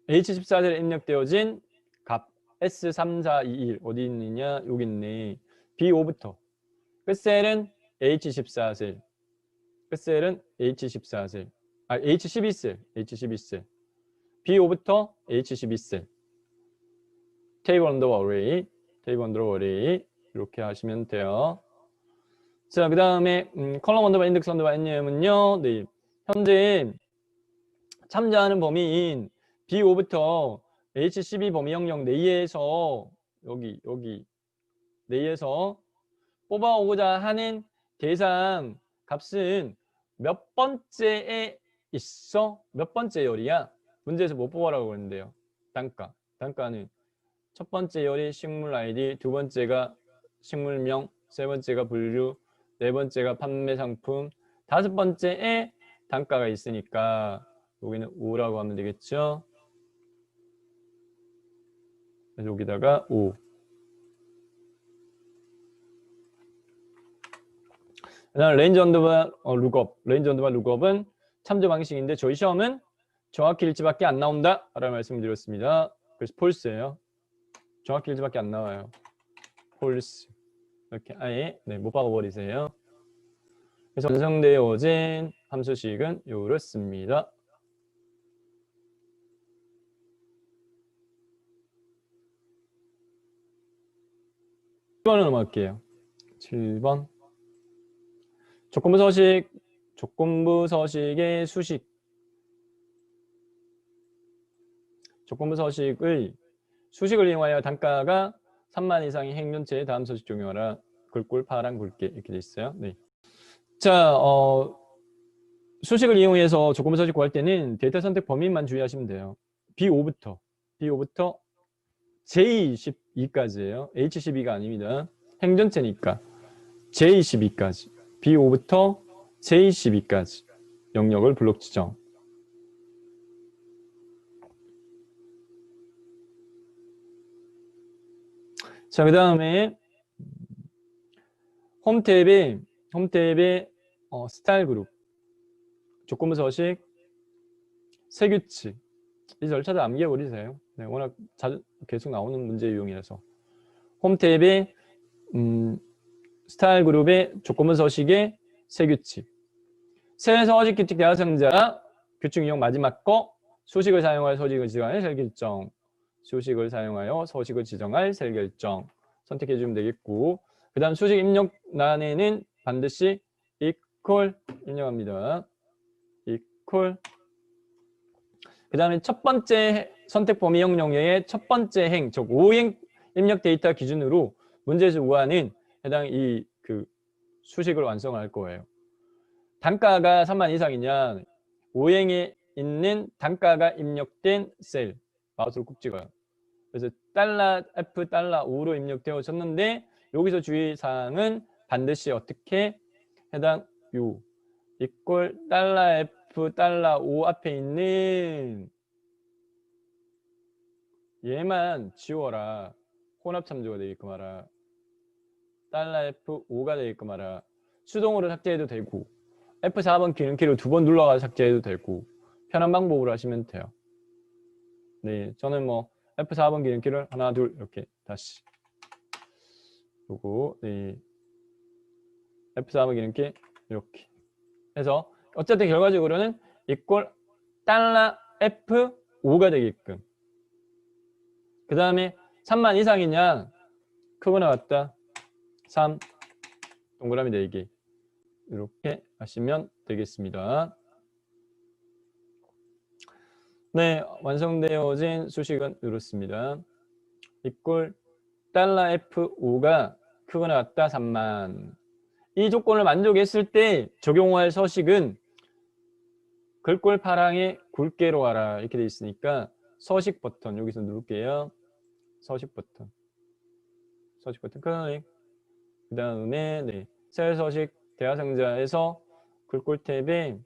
H14셀에 입력되어진 값 S3421 어디 있느냐? 여기 있네. B5부터 끝셀은 H14셀. 끝셀은 H14셀. 아, H12셀. H12셀. B5부터 H12셀. 테이블 언더바 어레이. 테이블 언더바 어레이. 이렇게 하시면 돼요. 자, 그 다음에 컬럼 언더바 인덱스 언더바 NM은요. 네, 현재 참조하는 범위인 B5부터 H12 범위 영역 내에서 여기 내에서 뽑아오고자 하는 대상 값은 몇 번째에 있어? 몇 번째 열이야? 문제에서 못 뽑아라고 그러는데요. 단가. 단가는 첫 번째 열이 식물 아이디, 두 번째가 식물명, 세 번째가 분류, 네 번째가 판매 상품, 다섯 번째에 단가가 있으니까 여기는 5라고 하면 되겠죠. 그래서 여기다가 5. 그다음 레인지 언더바 룩업. 레인지 언더바 룩업은 참조 방식인데 저희 시험은 정확히 일치밖에 안 나온다 라고 말씀드렸습니다. 그래서 폴스예요. 정확히 일치밖에 안 나와요. 폴스. 이렇게 아예 못 박아버리세요. 그래서 완성되어진 함수식은 이렇습니다. 7번을 넘어갈게요. 7번. 조건부 서식의 수식. 조건부 서식의 수식을 이용하여 단가가 3만 이상의 행륜체의 다음 서식 적용하라. 글꼴 파란 굵게 이렇게 돼 있어요. 네. 자, 수식을 이용해서 조건부 서식 구할 때는 데이터 선택 범위만 주의하시면 돼요. B5부터 J12까지예요. H12가 아닙니다. 행전체니까 J12까지. B5부터 J12까지 영역을 블록 지정. 자, 그 다음에 홈 탭에 스타일 그룹, 조건부 서식, 세규칙 이 절차를 암기해버리세요. 네, 워낙 자주 계속 나오는 문제 유형이라서 홈 탭에 스타일 그룹의 조건부 서식의 세규칙, 새 서식 규칙 대화상자 규칙 유형 마지막 거 수식을 사용하여 서식을 지정할 셀 결정, 수식을 사용하여 서식을 지정할 셀 결정 선택해 주면 되겠고, 그 다음 수식 입력란에는 반드시 equal 입력합니다. equal. 그 다음에 첫 번째 선택 범위 영역의 첫 번째 행, 즉 5행 입력 데이터 기준으로 문제에서 구하는 해당 그 수식을 완성할 거예요. 단가가 3만 이상이냐, 5행에 있는 단가가 입력된 셀 마우스로 꾹 찍어요. 그래서 $F $5로 입력되어졌는데 여기서 주의사항은 반드시 어떻게 해당 equal $F $5 앞에 있는 얘만 지워라. 혼합 참조가 되게끔 하라. $F5가 되게끔 하라. 수동으로 삭제해도 되고 F4번 기름키를 2번 눌러가지고 삭제해도 되고 편한 방법으로 하시면 돼요. 네, 저는 뭐 F4번 기름키를 하나 둘 이렇게 다시 요거 네, F4번 기름키 이렇게 해서 어쨌든 결과적으로는 이꼴 $F5가 되게끔 그 다음에 3만 이상이냐 크거나 같다 3 동그라미 4개 이렇게 하시면 되겠습니다. 네, 완성되어진 수식은 이렇습니다. 이꼴 $F5가 크거나 같다 3만 이 조건을 만족했을 때 적용할 서식은 글꼴 파랑에 굵게로 가라 이렇게 돼 있으니까 서식 버튼 여기서 누를게요. 서식 버튼 클릭 그 다음에 네, 셀 서식 대하상자에서 글꼴 탭에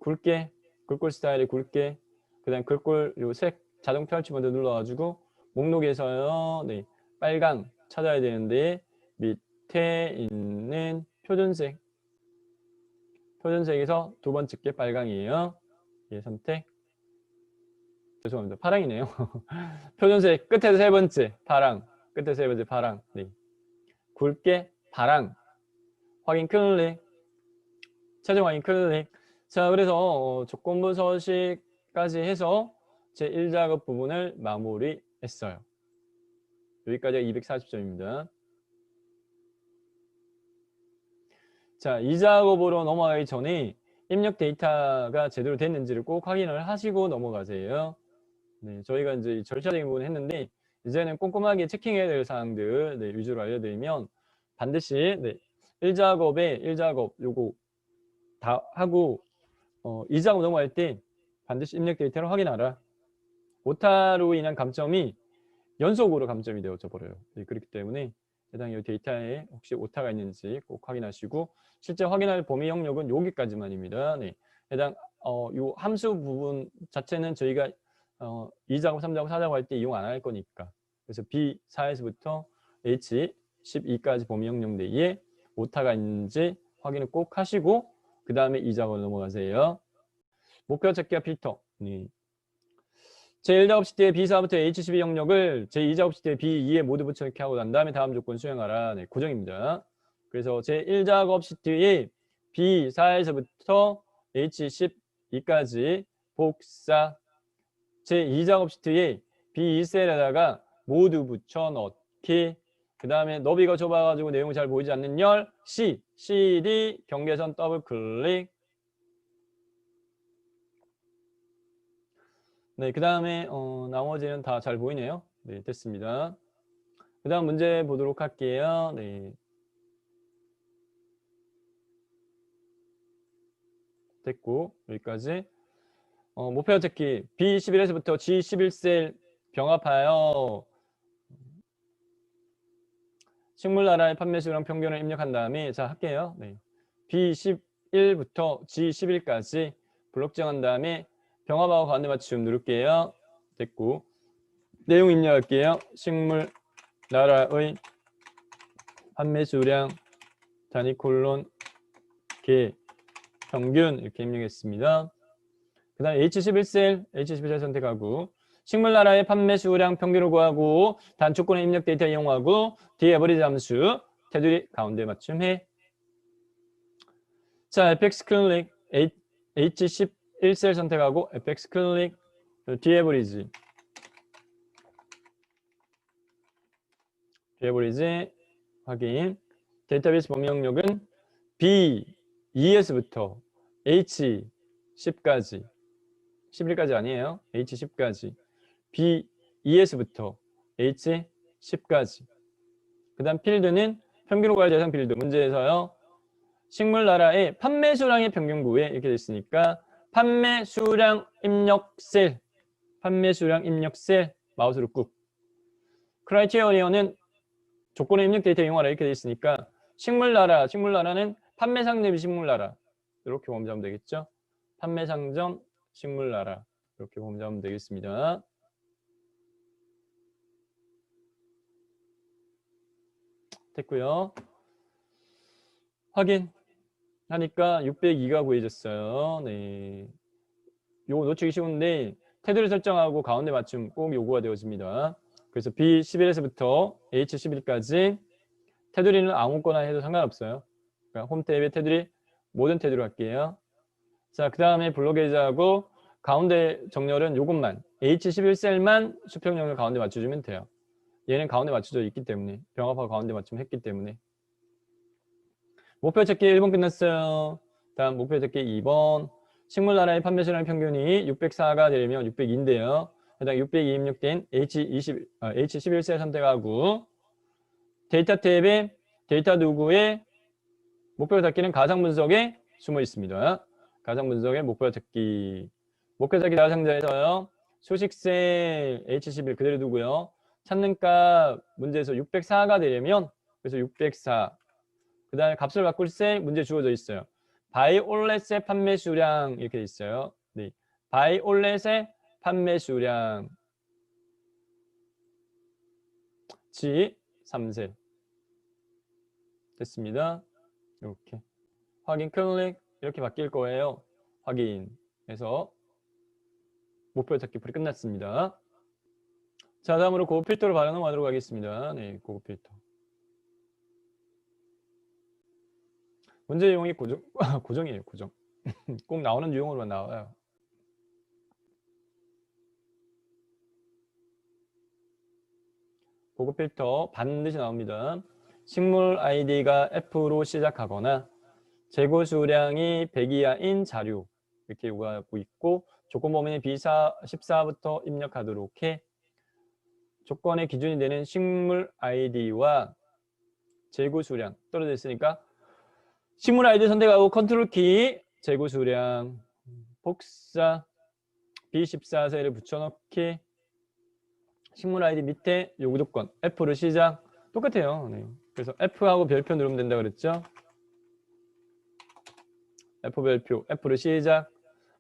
굵게 글꼴 스타일이 굵게 그 다음 글꼴 요 색 자동 펼치 버튼 눌러가지고 목록에서요 네, 빨강 찾아야 되는데 밑에 있는 표준색에서 두 번째 게 빨강이에요. 예, 선택. 죄송합니다. 파랑이네요. 표준색 끝에서 세 번째 파랑. 끝에 세 번째 파랑. 네. 굵게 파랑. 확인 클릭. 최종 확인 클릭. 자, 그래서 조건부 서식까지 해서 제 1작업 부분을 마무리했어요. 여기까지가 240점입니다. 자, 2작업으로 넘어가기 전에 입력 데이터가 제대로 됐는지를 꼭 확인을 하시고 넘어가세요. 네, 저희가 이제 절차적인 부분 했는데 이제는 꼼꼼하게 체킹해야 될 사항들 네, 위주로 알려드리면 반드시 네, 1작업 요거 다 하고 2작업 넘어갈 때 반드시 입력 데이터를 확인하라. 오타로 인한 감점이 연속으로 감점이 되어져 버려요. 네, 그렇기 때문에 해당 이 데이터에 혹시 오타가 있는지 꼭 확인하시고 실제 확인할 범위 영역은 여기까지만입니다. 네, 해당 요 함수 부분 자체는 저희가 2작업, 3작업, 4작업 할 때 이용 안 할 거니까 그래서 B4에서부터 H12까지 범위 영역 내에 오타가 있는지 확인을 꼭 하시고 그 다음에 2작업으로 넘어가세요. 목표 찾기와 필터. 네. 제1작업 시트의 B4부터 H12 영역을 제2작업 시트의 B2에 모두 붙여넣기 하고 난 다음에 다음 조건 수행하라. 네, 고정입니다. 그래서 제1작업 시트의 B4에서부터 H12까지 복사 제2작업 시트의 B2셀에다가 모두 붙여넣기 그 다음에 너비가 좁아가지고 내용이 잘 보이지 않는 열 C, CD 경계선 더블 클릭 네, 그 다음에 나머지는 다 잘 보이네요. 네, 됐습니다. 그 다음 문제 보도록 할게요. 네. 됐고 여기까지 목표 찾기 B11에서부터 G11셀 병합하여 식물나라의 판매수랑 평균을 입력한 다음에 자 할게요. 네. B11부터 G11까지 블록 정한 다음에 병합하고 가운데 맞춤 누를게요. 됐고 내용 입력할게요. 식물나라의 판매수량 단위 콜론 개 평균 이렇게 입력했습니다. 그 다음에 H11셀 선택하고 식물나라의 판매 수량 평균을 구하고 단조건의 입력 데이터 이용하고 뒤에 에버리지 함수 테두리 가운데 맞춤해. 자, FX 클릭 H11셀 선택하고 FX 클릭 뒤에 에버리지 확인. 데이터베이스 범위 영역은 B2에서부터 H10까지 11까지 아니에요. H10까지 B2에서부터 H10까지 그 다음 필드는 평균 구할 대상 필드 문제에서요. 식물나라의 판매 수량의 평균 구해 이렇게 되어 있으니까 판매 수량 입력 셀 마우스로 꾹 크라이테리어는 조건의 입력 데이터 이용하라 이렇게 되어 있으니까 식물나라는 판매 상점 식물나라 이렇게 범죄하면 되겠죠. 판매 상점 식물나라 이렇게 범죄하면 되겠습니다. 됐고요. 확인하니까 602가 구해졌어요. 네. 요거 놓치기 쉬운데 테두리 설정하고 가운데 맞춤 꼭 요구가 되어집니다. 그래서 B11에서부터 H11까지 테두리는 아무거나 해도 상관없어요. 그러니까 홈 탭의 테두리 모든 테두리로 할게요. 자, 그 다음에 블록에이지하고 가운데 정렬은 요것만 H11셀만 수평 정렬 가운데 맞춰주면 돼요. 얘는 가운데 맞춰져 있기 때문에 병합하고 가운데 맞춤 했기 때문에. 목표 찾기 1번 끝났어요. 다음 목표 찾기 2번. 식물 나라의 판매 시장 평균이 604가 되려면 602인데요. 해당 602 입력된 H11셀 선택하고 데이터 탭에 데이터 누구의 목표 찾기는 가상 분석에 숨어 있습니다. 가상 분석의 목표 찾기. 목표 찾기 나라 상자에서요. 소식셀 H11 그대로 두고요. 찾는 값 문제에서 604가 되려면 그래서 604. 그 다음에 값을 바꿀 셀 문제 주어져 있어요. 바이올렛의 판매 수량 이렇게 있어요. 네. 바이올렛의 판매 수량 지 3셀 됐습니다. 이렇게 확인 클릭 이렇게 바뀔 거예요. 확인해서 목표 찾기 풀이 끝났습니다. 자, 다음으로 고급 필터로 반응하도록 하겠습니다. 네, 고급 필터. 문제 유형이 고정이에요. 고정. 꼭 나오는 유형으로만 나와요. 고급 필터 반드시 나옵니다. 식물 아이디가 F로 시작하거나 재고 수량이 100 이하인 자료 이렇게 요구하고 있고 조건 범위는 B14부터 입력하도록 해. 조건의 기준이 되는 식물 아이디와 재고 수량 떨어져 있으니까 식물 아이디 선택하고 컨트롤 키 재고 수량 복사 B14셀을 붙여넣기 식물 아이디 밑에 요구 조건 F로 시작 똑같아요. 네. 그래서 F하고 별표 누르면 된다 그랬죠. F 별표 F로 시작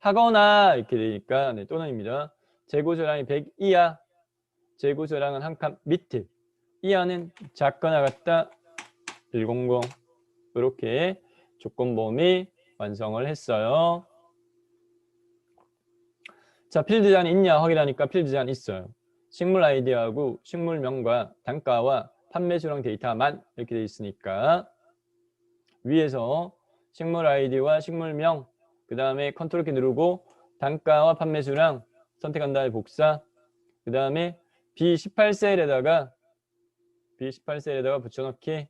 하거나 이렇게 되니까 네, 또는입니다. 재고 수량이 100 이하 재고 수량은 한 칸 밑에 이하는 작거나 같다 100 이렇게 조건 범위 완성을 했어요. 자, 필드 제한 있냐 확인하니까 필드 제한 있어요. 식물 아이디하고 식물명과 단가와 판매 수량 데이터만 이렇게 돼 있으니까 위에서 식물 아이디와 식물명 그 다음에 컨트롤 키 누르고 단가와 판매 수량 선택한 다음에 복사 그 다음에 B18셀에다가 붙여넣기.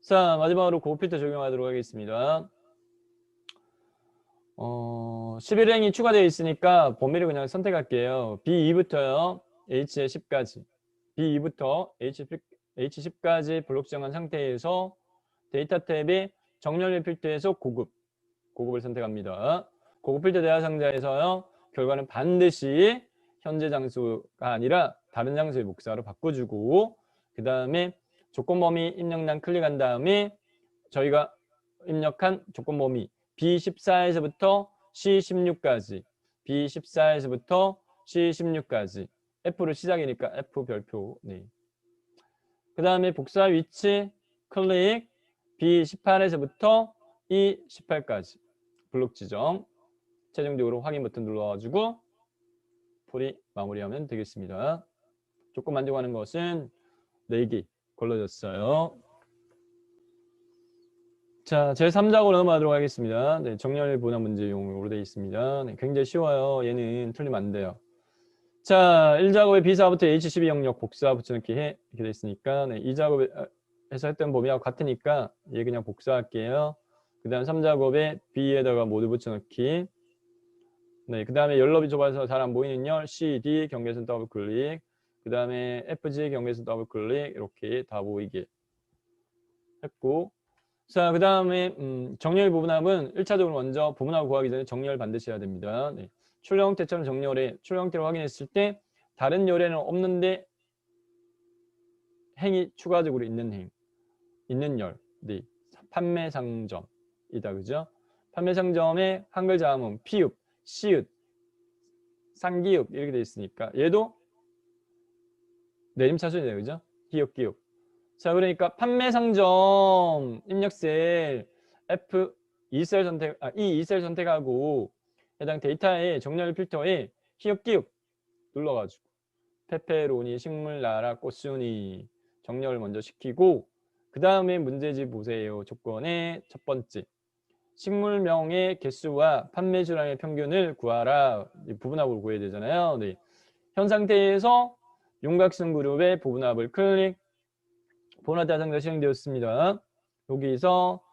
자, 마지막으로 고급 필터 적용하도록 하겠습니다. 11행이 추가되어 있으니까 범위를 그냥 선택할게요. B2부터요. H10까지. B2부터 H10까지 블록 정한 상태에서 데이터 탭에 정렬 필터에서 고급을 선택합니다. 고급 필터 대화 상자에서요. 결과는 반드시 현재 장소가 아니라 다른 장소의 복사로 바꿔주고 그 다음에 조건 범위 입력란 클릭한 다음에 저희가 입력한 조건 범위 B14에서부터 C16까지 B14에서부터 C16까지 F로 시작이니까 F 별표. 네. 그 다음에 복사 위치 클릭 B18에서부터 E18까지 블록 지정 최종적으로 확인 버튼 눌러가지고 풀이 마무리하면 되겠습니다. 조건 만족하는 것은 4개 걸러졌어요. 자, 제3작으로 넘어가도록 하겠습니다. 네, 정렬 분할 문제용으로 되어 있습니다. 네, 굉장히 쉬워요. 얘는 틀리면 안 돼요. 자, 1작업에 B4부터 H12 영역 복사 붙여넣기 이렇게 되어 있으니까 네, 2작업에서 했던 범위하고 같으니까 얘 그냥 복사할게요. 그 다음 3작업에 B에다가 모두 붙여넣기. 네, 그 다음에 열너비 좁아서 잘 안 보이는 열 CD 경계선 더블 클릭. 그 다음에 FG 경계선 더블 클릭 이렇게 다 보이게 했고 자, 그 다음에 정렬 부분합은 1차적으로 먼저 부분합 구하기 전에 정렬 반드시 해야 됩니다. 네. 출력 형태처럼 정렬해 출력 형태를 확인했을 때 다른 열에는 없는데 행이 추가적으로 있는 열. 네. 판매 상점이다. 그죠? 판매 상점에 한글 자음은 피읍, 시읒, 상기읍 이렇게 돼 있으니까 얘도 내림차순이네요. 그죠? 기읍, 기읍. 자, 그러니까 판매 상점 입력셀 F2셀 선택, E2셀 선택하고 해당 데이터의 정렬 필터에 히읗기읗 눌러가지고 페페로니, 식물, 나라, 꽃순이 정렬을 먼저 시키고 그 다음에 문제집 보세요. 조건의 첫 번째 식물명의 개수와 판매수량의 평균을 구하라. 부분합을 구해야 되잖아요. 네. 현 상태에서 윤곽선 그룹의 부분합을 클릭. 부분합 대상자가 실행되었습니다. 여기서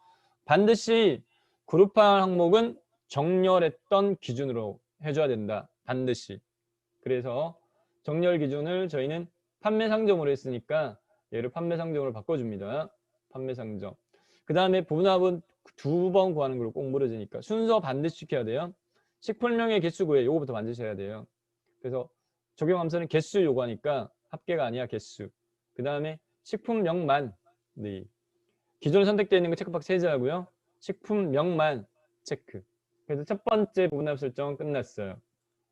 반드시 그룹화 항목은 정렬했던 기준으로 해줘야 된다. 반드시. 그래서 정렬 기준을 저희는 판매 상점으로 했으니까 얘를 판매 상점으로 바꿔줍니다. 판매 상점. 그 다음에 부분합은 2번 구하는 걸로 꼭 물어지니까 순서 반드시 지켜야 돼요. 식품명의 개수 구해. 요거부터 반드시 해야 돼요. 그래서 적용 함수는 개수 요구하니까 합계가 아니야 개수. 그 다음에 식품명만. 네. 기존 선택되어 있는 거 체크박스 해제하고요. 식품명만 체크. 그래서 첫 번째 부분합 설정은 끝났어요.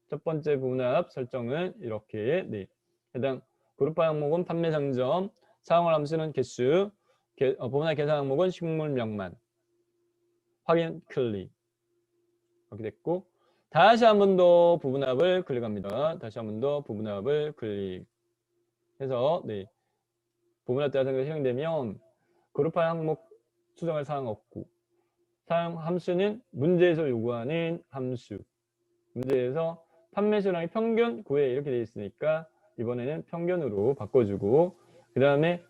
첫 번째 부분합 설정은 이렇게 네. 해당 그룹화 항목은 판매 상점, 사용할 함수는 개수, 부분합 계산 항목은 식물명만. 확인 클릭. 이렇게 됐고 다시 한 번 더 부분합을 클릭합니다. 다시 한 번 더 부분합을 클릭해서 네. 부분합 대상자가 실행되면 그룹화 항목 수정할 사항 없고 사용 함수는 문제에서 요구하는 함수. 문제에서 판매수량의 평균 구해 이렇게 되어 있으니까 이번에는 평균으로 바꿔주고 그 다음에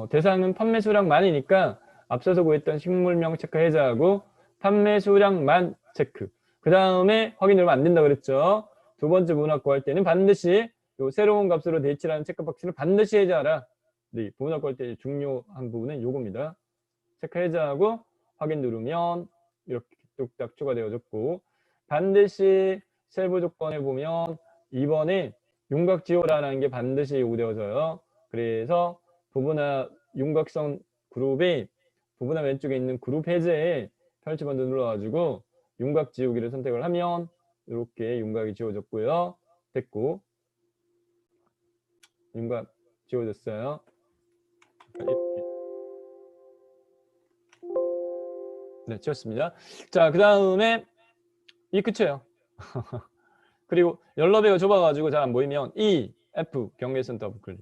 대상은 판매수량만이니까 앞서서 구했던 식물명 체크 해제하고 판매수량만 체크. 그 다음에 확인 누르면 안 된다 그랬죠. 두 번째 부분합 구할 때는 반드시 요 새로운 값으로 대치라는 체크박스를 반드시 해제하라. 네, 부분합 구할 때 중요한 부분은 요겁니다. 체크 해제하고 확인 누르면 이렇게 뚝딱 추가되어졌고 반드시 세부 조건에 보면 2번에 윤곽지호라는 게 반드시 요구되어져요. 그래서 부분합 윤곽선 그룹의 부분합 왼쪽에 있는 그룹 해제에 펼치번드 눌러가지고 윤곽 지우기를 선택을 하면 이렇게 윤곽이 지워졌고요. 됐고 윤곽 지워졌어요. 이렇게. 네, 지웠습니다. 자, 그 다음에 이 끝이에요. 그리고 연럽이가 좁아가지고 잘 안 보이면 E, F 경계선 더블 클릭.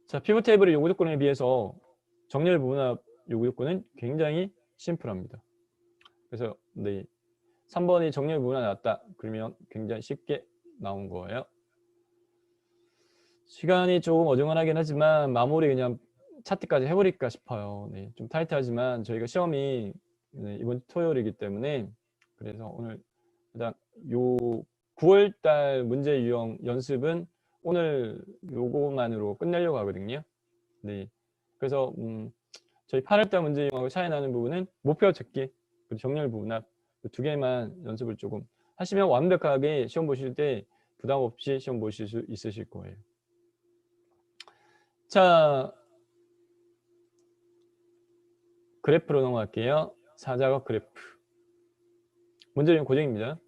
자, 피벗 테이블의 요구 조건에 비해서 정렬 부분합 요구 조건은 굉장히 심플합니다. 그래서 네, 3번이 정렬 부분합 나왔다. 그러면 굉장히 쉽게 나온 거예요. 시간이 조금 어중간하긴 하지만 마무리 그냥 차트까지 해버릴까 싶어요. 네, 좀 타이트하지만 저희가 시험이 이번 토요일이기 때문에 그래서 오늘 일단 요 9월달 문제 유형 연습은 오늘 요거만으로 끝내려고 하거든요. 네, 그래서 저희 8월달 문제 유형하고 차이 나는 부분은 목표 찾기 그리고 정렬 부분합 두 개만 연습을 조금 하시면 완벽하게 시험 보실 때 부담 없이 시험 보실 수 있으실 거예요. 자, 그래프로 넘어갈게요. 사작업 그래프. 문제는 고정입니다.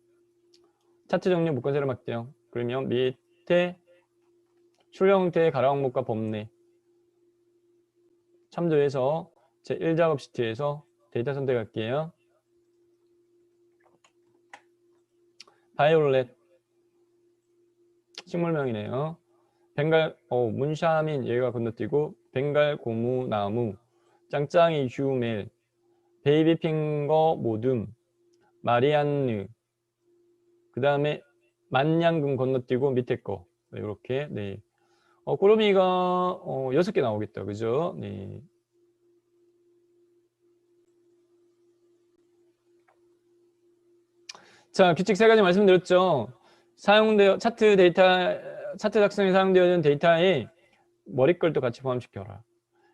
차트 정렬 묶은 세로 확대형. 그러면 밑에 출력 형태의 가로 항목과 범례 참조해서 제1작업 시트에서 데이터 선택할게요. 바이올렛 식물명이네요. 벵갈 문샤민 얘가 건너뛰고 벵갈 고무 나무 짱짱이 휴멜 베이비핑거 모둠 마리안느 그 다음에 만냥금 건너뛰고 밑에 거 이렇게 네. 꾸러미가 6개 나오겠다 그죠? 네. 자, 규칙 3가지 말씀드렸죠. 차트 작성에 사용되어있는 데이터에 머리글도 같이 포함시켜라.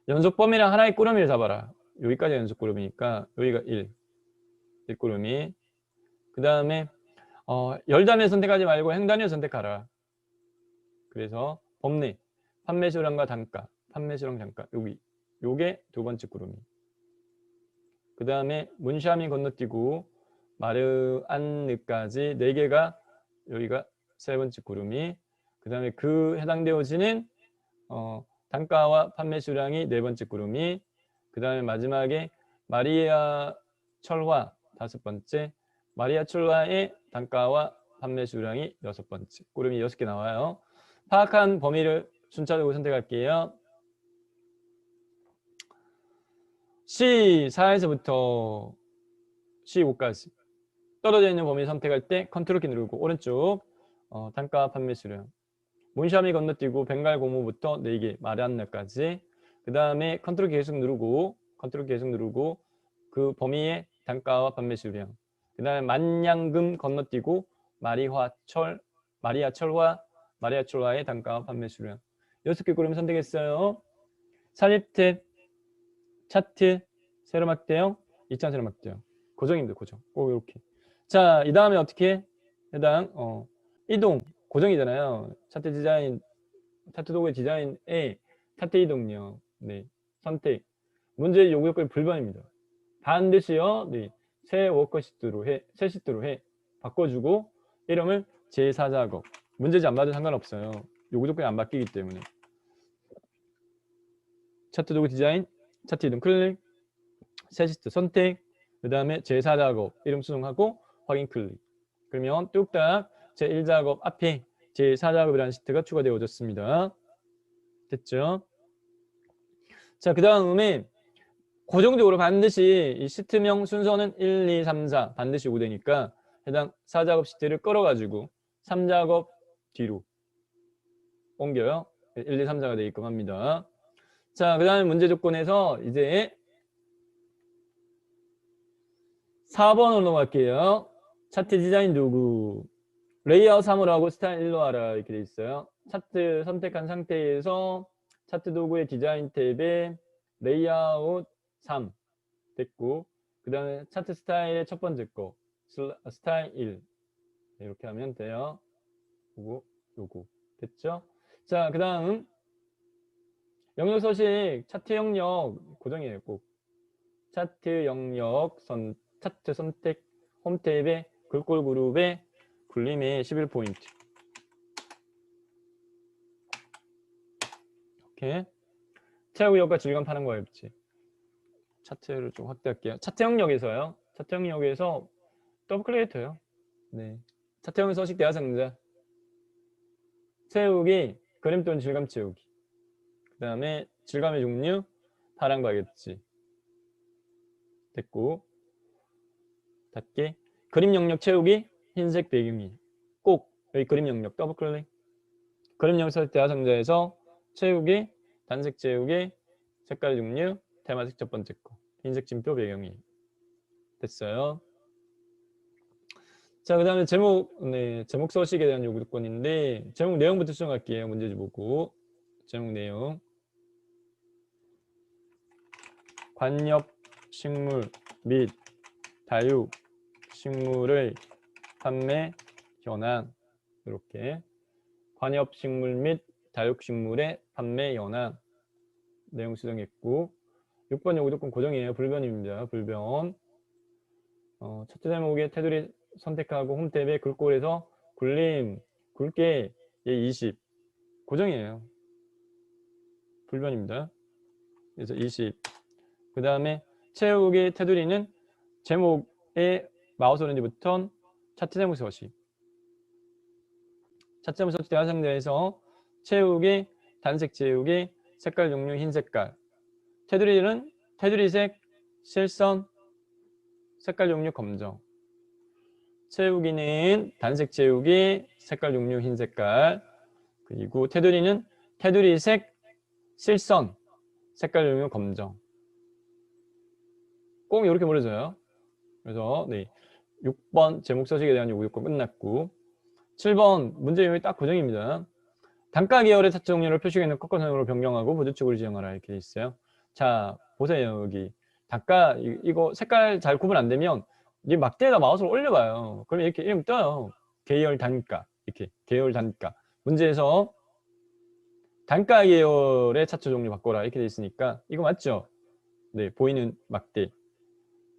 연속범위랑 하나의 꾸러미를 잡아라. 여기까지 연속 꾸러미니까 여기가 1 꾸러미. 그 다음에 열단위를 선택하지 말고 행단위를 선택하라. 그래서 범례, 판매수량과 단가, 판매수량 단가 요게 두 번째 꾸러미. 그 다음에 문샤미 건너뛰고 마르안느까지 4개가 여기가 세 번째 꾸러미. 그 다음에 그 해당되어지는 단가와 판매 수량이 네 번째 꾸러미. 그 다음에 마지막에 마리아 철화 다섯 번째. 마리아 철화의 단가와 판매 수량이 여섯 번째. 꾸러미 6개 나와요. 파악한 범위를 순차적으로 선택할게요. C4에서부터 C5까지 떨어져 있는 범위 선택할 때 컨트롤 키 누르고 오른쪽 단가 판매 수량 몬샤미 건너뛰고 벵갈 고무부터 4개 마리안나까지 그 다음에 컨트롤 키 계속 누르고 그 범위의 단가와 판매 수량 그 다음에 만냥금 건너뛰고 마리아철화의 단가와 판매 수량 6개 꾸러미 선택했어요. 삽입 탭 차트 세로 막대형 2차 세로 막대형 고정입니다. 고정 꼭 이렇게. 자, 이 다음에 어떻게 해당 이동 고정이잖아요. 차트 디자인 차트 도구의 디자인에 차트 이동력 네 선택 문제 요구 요건이 불변입니다. 반드시요 네, 새 워커시트로 새 시트로 바꿔주고 이름을 제4작업 문제지 안 맞아도 상관없어요. 요구 조건이 안 바뀌기 때문에. 차트 도구 디자인 차트 이동 클릭 새 시트 선택 그 다음에 제4작업 이름 수정하고 확인 클릭. 그러면 뚝딱 제1작업 앞에 제4작업이라는 시트가 추가되어졌습니다. 됐죠? 자, 그 다음에 고정적으로 반드시 이 시트명 순서는 1, 2, 3, 4 반드시 요구되니까 해당 4작업 시트를 끌어가지고 3작업 뒤로 옮겨요. 1, 2, 3, 4가 되게끔 합니다. 자, 그 다음에 문제 조건에서 이제 4번으로 넘어갈게요. 차트 디자인 도구 레이아웃 3으로 하고 스타일 1로 하라 이렇게 돼 있어요. 차트 선택한 상태에서 차트 도구의 디자인 탭에 레이아웃 3 됐고 그 다음에 차트 스타일의 첫 번째 거 스타일 1 이렇게 하면 돼요. 요거 됐죠? 자, 그 다음 영역 서식 차트 영역 고정이에요. 꼭 차트 영역 차트 선택 홈 탭에 글꼴 그룹에 굴림에 11포인트 이렇게 채우 효과 질감 파는 거예요. 그치? 차트를 좀 확대할게요. 차트 영역에서요. 차트 영역에서 더블 클릭해요. 네. 차트 영역 서식 대하상자 채우기 그림 또는 질감 채우기 그 다음에 질감의 종류 파란 거겠지. 됐고 닫기 그림 영역 채우기 흰색 배경이 꼭 여기 그림 영역 더블 클릭 그림 영역 서식 대하상자에서 채우기 단색 채우기 색깔 종류 테마색 첫 번째 거 흰색 진표 배경이 됐어요. 자, 그 다음에 제목 서식에 대한 요구 조건인데 제목 내용부터 수정할게요. 문제지 보고 제목 내용 관엽 식물 및 다육 식물의 판매 현황 이렇게 관엽 식물 및 다육 식물의 판매 현황 내용 수정했고 6번 요구 조건 고정이에요. 불변입니다. 불변 차트 제목에 테두리 선택하고 홈 탭에 글꼴에서 굴림 굵게 20 고정이에요. 불변입니다. 그래서 20 그 다음에 채우기 테두리는 제목의 마우스 오렌지부터 차트 제목 서식 차트 제목 서식 대화상자에서 채우기 단색 채우기 색깔 종류 흰 색깔 테두리는 테두리색 실선 색깔 종류 검정 채우기는 단색 채우기 색깔 종류 흰 색깔 그리고 테두리는 테두리색 실선 색깔 종류 검정 꼭 이렇게 버려져요. 그래서 네 6번 제목 서식에 대한 요구 요건 끝났고 7번 문제 유형이 딱 고정입니다. 단가 계열의 차트 종류를 표시가 있는 컷컷선으로 변경하고 보조축으로 지정하라 이렇게 돼 있어요. 자 보세요. 여기 단가 이거 색깔 잘 구분 안 되면 이 막대에다 마우스를 올려봐요. 그러면 이렇게 이름 떠요. 계열 단가 이렇게 계열 단가 문제에서 단가 계열의 차트 종류 바꿔라 이렇게 돼 있으니까 이거 맞죠? 네 보이는 막대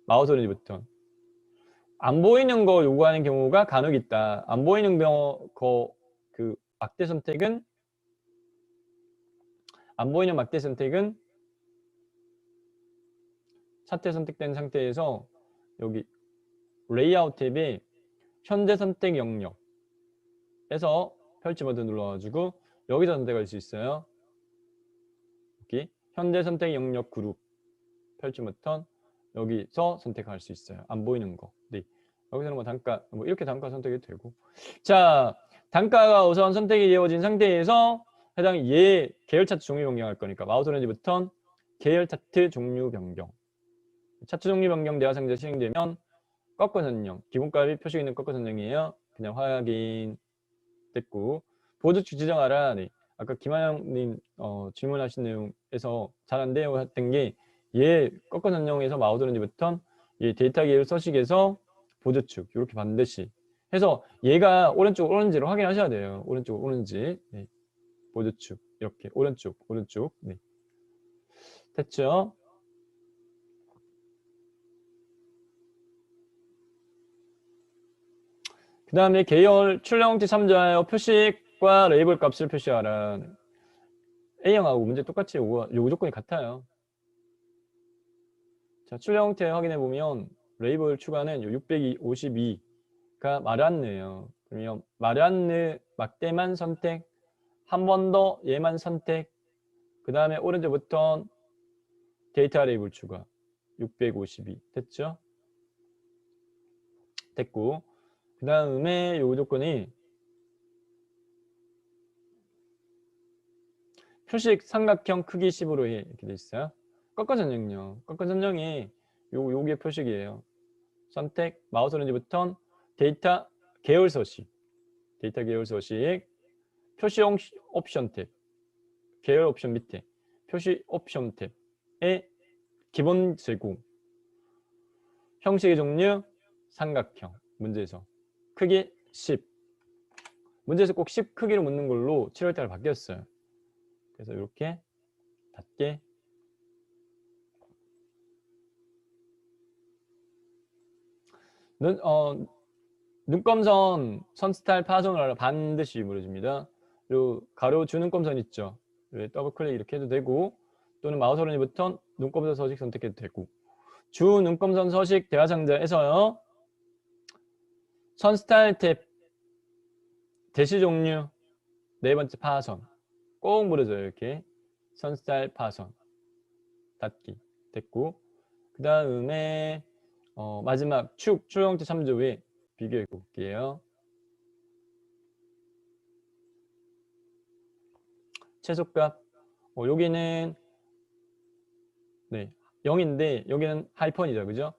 마우스 오렌지부터 안 보이는 거 요구하는 경우가 간혹 있다. 안 보이는 그 막대 선택은 안 보이는 막대 선택은 차트 선택된 상태에서 여기 레이아웃 탭에 현재 선택 영역에서 펼치 버튼 눌러가지고 여기서 선택할 수 있어요. 여기 현재 선택 영역 그룹 펼치 버튼 여기서 선택할 수 있어요. 안 보이는 거. 네. 여기서는 뭐 단가 뭐 이렇게 단가 선택이 되고. 자, 단가가 우선 선택이 되어진 상태에서 해당 계열 차트 종류 변경할 거니까 마우스 오렌지 버튼 계열 차트 종류 변경. 차트 종류 변경 대화 상자 실행되면 꺾어 선정. 기본값이 표시 있는 꺾어 선정이에요. 그냥 확인 됐고. 보조축 지정하라. 네. 아까 김하영님 질문하신 내용에서 잘 안 돼요 했던 게 꺾어 선정에서 마우스 오렌지 버튼 데이터 계열 서식에서 보조축 이렇게 반드시 해서 얘가 오른쪽 오른지를 확인하셔야 돼요. 오른쪽 오른지 네. 보조축 이렇게 오른쪽 네. 됐죠? 그 다음에 계열 출력형태 참조하여 표식과 레이블 값을 표시하라. A형하고 문제 똑같이 요구 조건이 같아요. 자, 출력형태 확인해 보면 레이블 추가는 652가 마란느예요. 그러면 마란느 막대만 선택, 한 번 더 얘만 선택, 그 다음에 오른쪽부터 데이터 레이블 추가 652 됐죠? 됐고 그 다음에 요구 조건이 표식 삼각형 크기 10으로 해 이렇게 돼 있어요. 꺾어 선정요. 꺾어 선정이 요게 표식이에요. 선택 마우스 오렌지 버튼 데이터 계열 서식 데이터 계열 서식 표시 옵션 탭 계열 옵션 밑에 표시 옵션 탭의 기본 제공 형식의 종류 삼각형 문제에서 크기 10 문제에서 꼭 10 크기로 묻는 걸로 7월 달에 바뀌었어요. 그래서 이렇게 닫게 눈금선 선 스타일 파손을 반드시 물어줍니다. 요 가로 주 눈금선 있죠. 더블 클릭 이렇게 해도 되고 또는 마우스 오른쪽 버튼 눈금선 서식 선택해도 되고 주 눈금선 서식 대화 상자에서요. 선 스타일 탭 대시 종류 네 번째 파손 꼭 물어줘요. 이렇게 선 스타일 파손 닫기 됐고 그 다음에 마지막 출형태 참조 후에 비교해 볼게요. 최소값 여기는 네 0인데 여기는 하이펀이죠. 그죠?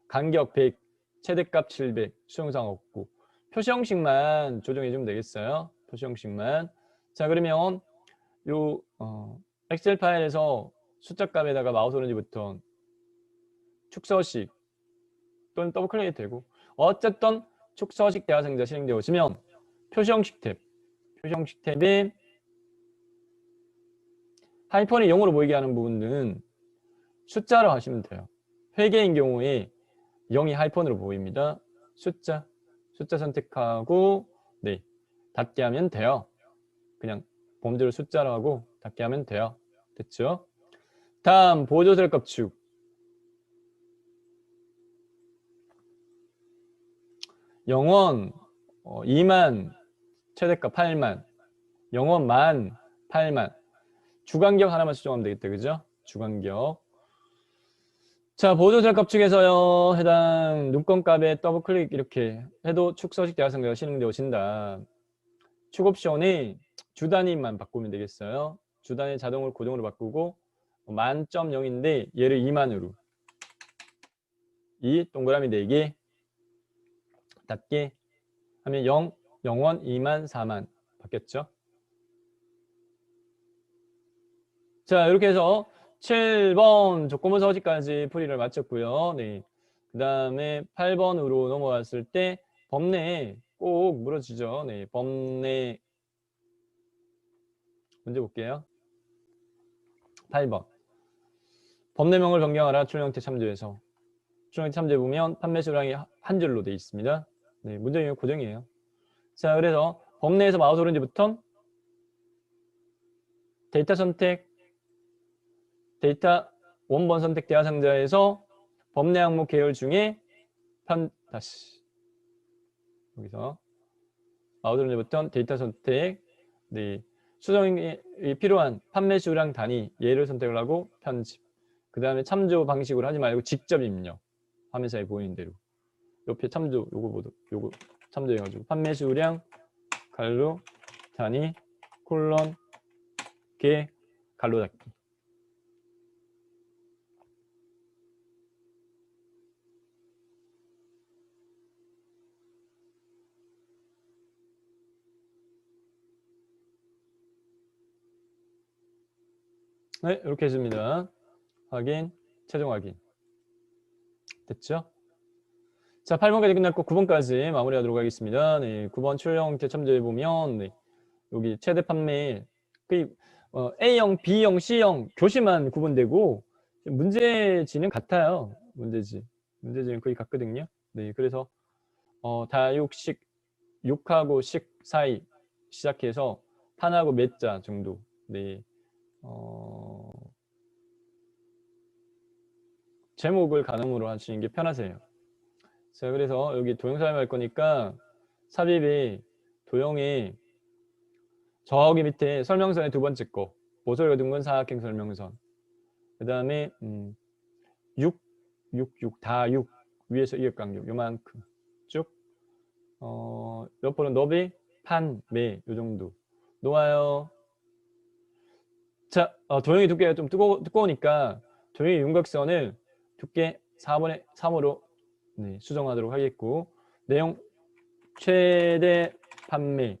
간격 100 최대값 700 수용상 없고 표시 형식만 조정해 주면 되겠어요. 표시 형식만. 자 그러면 요 엑셀 파일에서 숫자 값에다가 마우스 오른지 버튼 축서식 또는 더블 클릭이 되고 어쨌든 축서식 대화 상자 실행되어지면 표시 형식 탭에 하이펀이 0으로 보이게 하는 부분은 숫자로 하시면 돼요. 회계인 경우에 0이 하이펀으로 보입니다. 숫자 선택하고 네 닫게 하면 돼요. 그냥 범죄를 숫자로 하고 닫게 하면 돼요. 됐죠? 다음 보조셀 값축 0원 2만 최대값 8만 0원 만 8만 주간격 하나만 수정하면 되겠다. 그죠? 주간격. 자, 보조셀 값축에서요. 해당 눈금값에 더블 클릭 이렇게 해도 축서식 대화 상자가 실행되어진다. 축 옵션이 주 단위만 바꾸면 되겠어요. 주 단위 자동으로 고정으로 바꾸고 만점 0인데 얘를 2만으로 이 동그라미 4개 닫게 하면 0, 0원, 2만, 4만 바뀌었죠. 자 이렇게 해서 7번 조건부 서식까지 풀이를 마쳤고요. 네. 그 다음에 8번으로 넘어갔을 때 범내에 꼭 물어지죠. 네. 범내 문제 볼게요. 8번 범내명을 변경하라. 출형태 참조에서 출형태 참조해 보면 판매 수량이 한 줄로 되어 있습니다. 네, 문제는 고정이에요. 자 그래서 범내에서 마우스 오른지 버튼 데이터 선택 데이터 원본 선택 대하상자에서 범례 항목 계열 중에 다시 여기서 아웃라인 버튼 데이터 선택, 네, 수정이 필요한 판매 수량 단위 얘를 선택을 하고 편집. 그 다음에 참조 방식으로 하지 말고 직접 입력. 화면상에 보이는 대로. 옆에 참조 요거 참조해가지고 판매 수량 갈로 단위 콜론 개 갈로 닫기. 네, 이렇게 해줍니다. 확인, 최종 확인. 됐죠? 자, 8번까지 끝났고 9번까지 마무리하도록 하겠습니다. 네, 9번 출력 형태 참조해보면 네, 여기 최대 판매 A형, B형, C형 교시만 구분되고 문제지는 같아요. 문제지는 거의 같거든요. 네, 그래서 다육식 6하고 식 사이 시작해서 탄하고 몇 자 정도. 네, 제목을 가능으로 하시는 게 편하세요. 자, 그래서 여기 도형 사용할 거니까 삽입이 도형이 저기 밑에 설명선의 두 번째 거 모서리가 둥근 사각형 설명선. 그 다음에 6 다 6 위에서 이역간격 요만큼 쭉 옆으로 너비 판, 매 요 정도 놓아요. 자, 도형이 두께가 좀 두꺼우니까 도형의 윤곽선을 두께 4분의 3으로 네, 수정하도록 하겠고 내용 최대 판매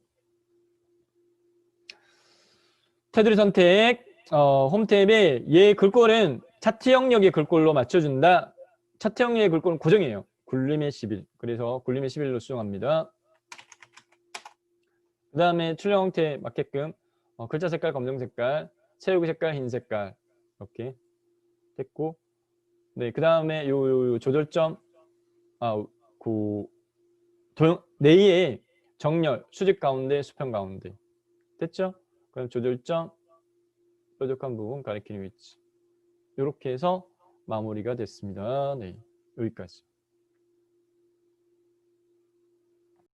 테두리 선택 홈 탭에 얘 글꼴은 차트 영역의 글꼴로 맞춰준다. 차트 영역의 글꼴은 고정이에요. 굴림의 11. 그래서 굴림의 11로 수정합니다. 그 다음에 출력 형태 맞게끔 글자 색깔 검정 색깔, 채우기 색깔 흰 색깔 이렇게 됐고, 네, 그 다음에 요 조절점 도형 내의 정렬 수직 가운데 수평 가운데 됐죠? 그럼 조절점 뾰족한 부분 가리키는 위치 이렇게 해서 마무리가 됐습니다. 네, 여기까지.